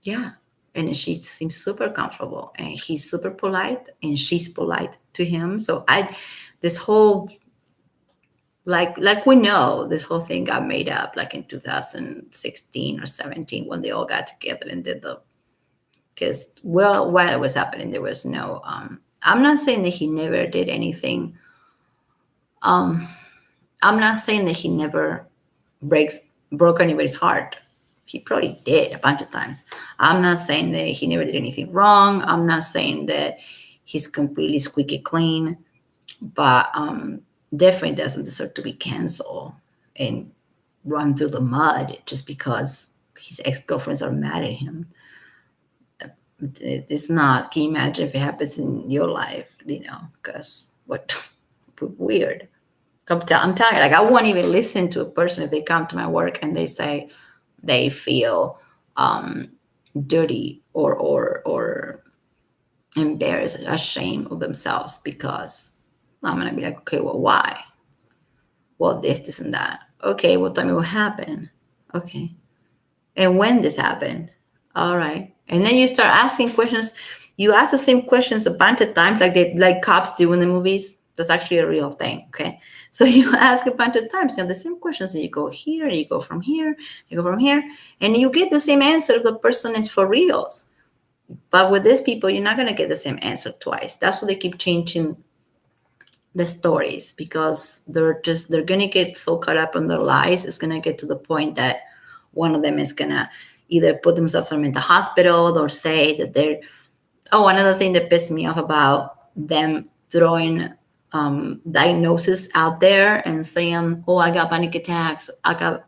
yeah. And she seems super comfortable, and he's super polite, and she's polite to him. So this whole, like we know, this whole thing got made up like in 2016 or 17 when they all got together and did because while it was happening, there was no, I'm not saying that he never did anything. I'm not saying that he never broke anybody's heart. He probably did a bunch of times. I'm not saying that he never did anything wrong. I'm not saying that he's completely squeaky clean, but definitely doesn't deserve to be canceled and run through the mud just because his ex-girlfriends are mad at him. It's not. Can you imagine if it happens in your life? Because what weird. I'm telling you, I won't even listen to a person if they come to my work and they say they feel dirty or embarrassed, ashamed of themselves, because I'm gonna be like, okay, well, why? Well, this and that. Okay, well, tell me what happened. Okay, and when this happened. All right, and then you start asking questions. You ask the same questions a bunch of times, like cops do in the movies. That's actually a real thing. Okay. So you ask a bunch of times, the same questions, and you go here, and you go from here, you go from here, and you get the same answer if the person is for reals. But with these people, you're not going to get the same answer twice. That's why they keep changing the stories, because they're going to get so caught up in their lies. It's going to get to the point that one of them is going to either put themselves in the hospital or say that they're, another thing that pissed me off about them throwing diagnosis out there and saying, I got panic attacks, I got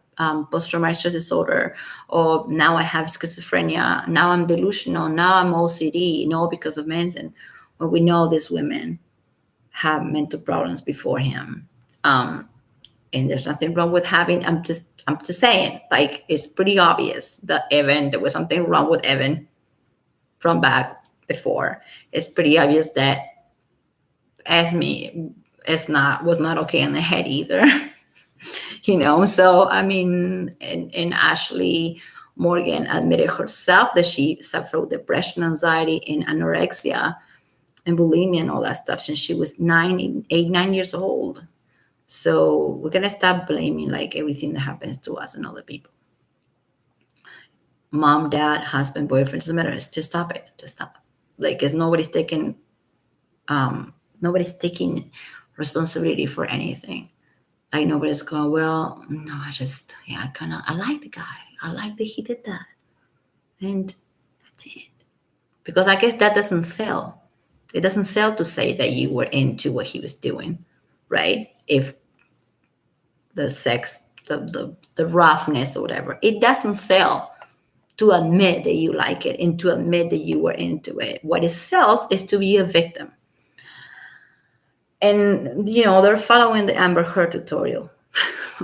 post-traumatic stress disorder, or now I have schizophrenia, now I'm delusional, now I'm OCD, because of Manson. Well, we know these women have mental problems before him, and there's nothing wrong with having. I'm just saying, it's pretty obvious that there was something wrong with Evan from back before. It's pretty obvious that Esme was not okay in the head either. So I mean, and Ashley Morgan admitted herself that she suffered with depression, anxiety, and anorexia and bulimia and all that stuff since she was 9 years old. So we're gonna stop blaming like everything that happens to us and other people. Mom, dad, husband, boyfriend, doesn't matter. Just stop it. Just stop. Like, cause nobody's taking responsibility for anything. Like nobody's going, well, no, I like the guy. I like that he did that. And that's it. Because I guess that doesn't sell. It doesn't sell to say that you were into what he was doing, right? If the sex, the roughness or whatever, it doesn't sell to admit that you like it and to admit that you were into it. What it sells is to be a victim. And, they're following the Amber Heard tutorial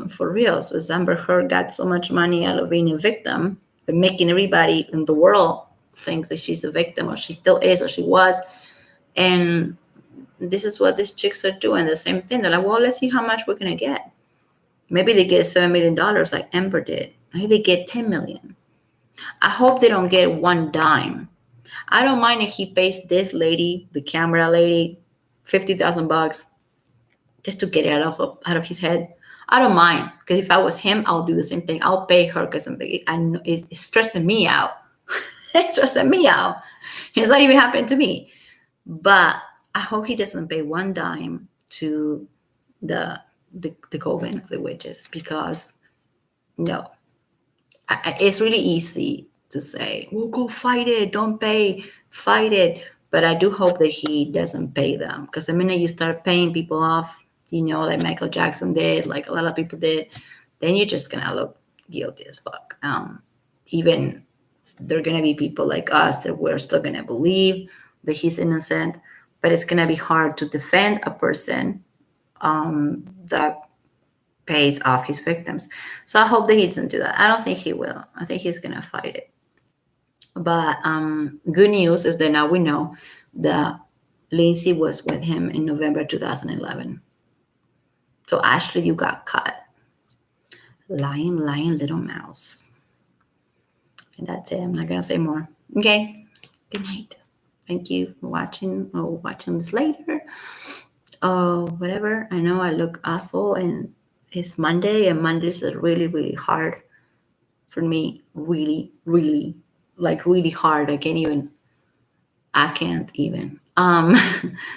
for real. So as Amber Heard got so much money out of being a victim and making everybody in the world think that she's a victim or she still is or she was. And this is what these chicks are doing, the same thing. They're like, well, let's see how much we're going to get. Maybe they get $7 million like Amber did. Maybe they get 10 million. I hope they don't get one dime. I don't mind if he pays this lady, the camera lady, $50,000 just to get it out of his head. I don't mind, because if I was him, I'll do the same thing. I'll pay her because I know it's stressing me out. It's stressing me out. It's not even happening to me. But I hope he doesn't pay one dime to the coven of the witches, because no, it's really easy to say, well, go fight it, don't pay, fight it. But I do hope that he doesn't pay them, because the minute you start paying people off, like Michael Jackson did, like a lot of people did, then you're just gonna look guilty as fuck. Even there are gonna be people like us that we're still gonna believe that he's innocent, but it's gonna be hard to defend a person that pays off his victims. So I hope that he doesn't do that. I don't think he will. I think he's gonna fight it. But good news is that now we know that Lindsay was with him in November 2011. So Ashley, you got caught. Lying little mouse. And that's it. I'm not gonna say more. Okay. Good night. Thank you for watching or watching this later. Whatever. I know I look awful and it's Monday, and Mondays are really, really hard for me. Really, really, like really hard. I can't even.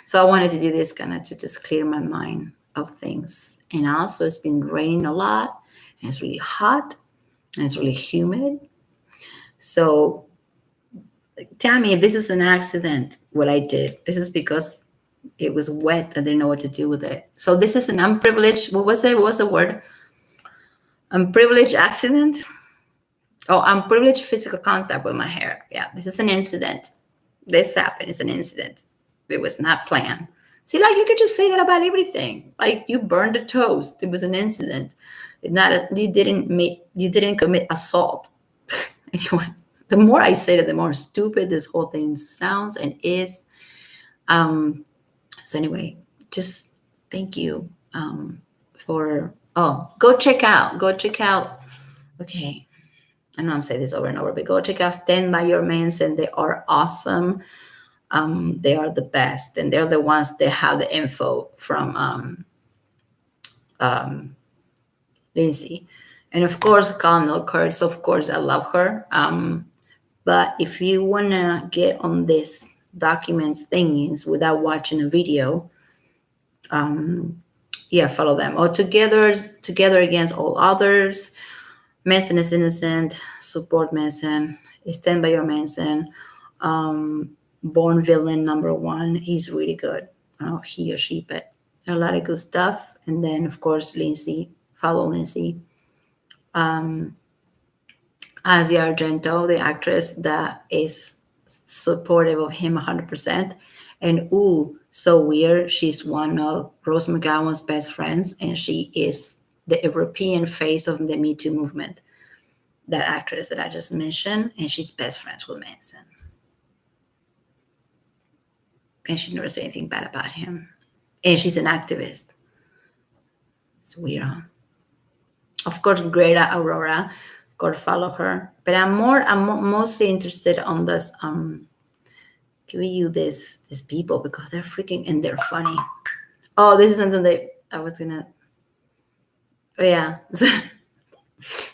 So I wanted to do this kind of to just clear my mind of things. And also it's been raining a lot, and it's really hot, and it's really humid. So tell me if this is an accident, what I did. This is because it was wet. I didn't know what to do with it. So this is an unprivileged, what was it? What was the word? Unprivileged accident? Oh, unprivileged physical contact with my hair. Yeah, this is an incident. This happened. It's an incident. It was not planned. See, like you could just say that about everything. Like you burned a toast. It was an incident. You didn't commit assault. Anyway, the more I say it, the more stupid this whole thing sounds and is. So anyway, just thank you for. Oh, go check out. Okay, I know I'm saying this over and over, but go check out Stand By Your Manson. They are awesome. They are the best, and they're the ones that have the info from Lindsay. And of course, Colonel Kurtz, of course, I love her. But if you want to get on this documents thingies without watching a video, follow them. Or Together Against All Others, Manson is Innocent, Support Manson, Stand By Your Manson, Born Villain #1, he's really good. He or she, but a lot of good stuff. And then, of course, Lindsay, follow Lindsay. Asia Argento, the actress that is supportive of him 100%. And so weird, she's one of Rose McGowan's best friends, and she is the European face of the Me Too movement. That actress that I just mentioned, and she's best friends with Manson. And she never said anything bad about him. And she's an activist. It's weird, huh? Of course, Greta Aurora. Of course, follow her. But mostly interested on this giving you these people because they're freaking and they're funny. Oh, this is something that I was gonna. Oh yeah,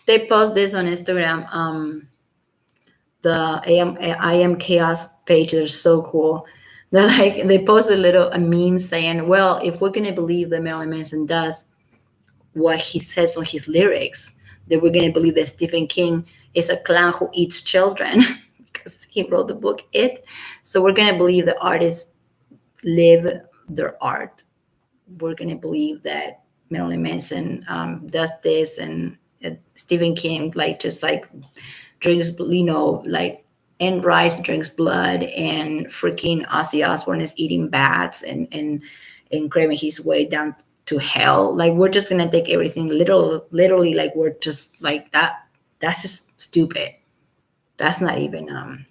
they post this on Instagram. The I am chaos page. They're so cool. They're like they post a meme saying, "Well, if we're gonna believe that Marilyn Manson does what he says on his lyrics, then we're gonna believe that Stephen King is a clown who eats children because he wrote the book It. So we're gonna believe the artists live their art. We're gonna believe that Marilyn Manson does this, and Stephen King just like drinks, like and Rice drinks blood, and freaking Ozzy Osbourne is eating bats and craving his way down to hell. Like we're just gonna take everything literally, like we're just like that. That's just stupid. That's not even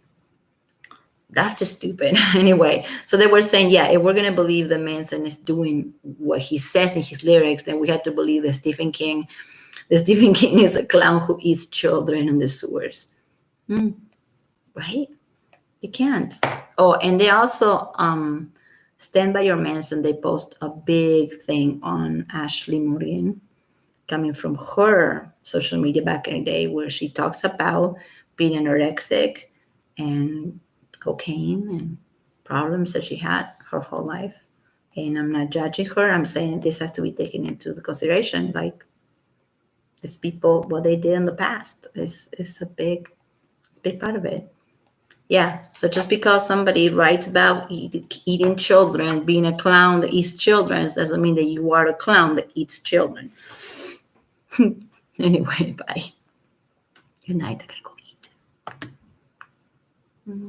that's just stupid. Anyway, so they were saying, yeah, if we're gonna believe that Manson is doing what he says in his lyrics, then we have to believe that Stephen King is a clown who eats children in the sewers. Right? You can't. Oh, and they also Stand By Your Manson. They post a big thing on Ashley Morgan coming from her social media back in the day, where she talks about being anorexic and cocaine and problems that she had her whole life. And I'm not judging her. I'm saying this has to be taken into the consideration. Like these people, what they did in the past is a big part of it. Yeah. So just because somebody writes about eating children, being a clown that eats children, doesn't mean that you are a clown that eats children. Anyway, bye. Good night. I gotta go eat.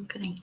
Good night.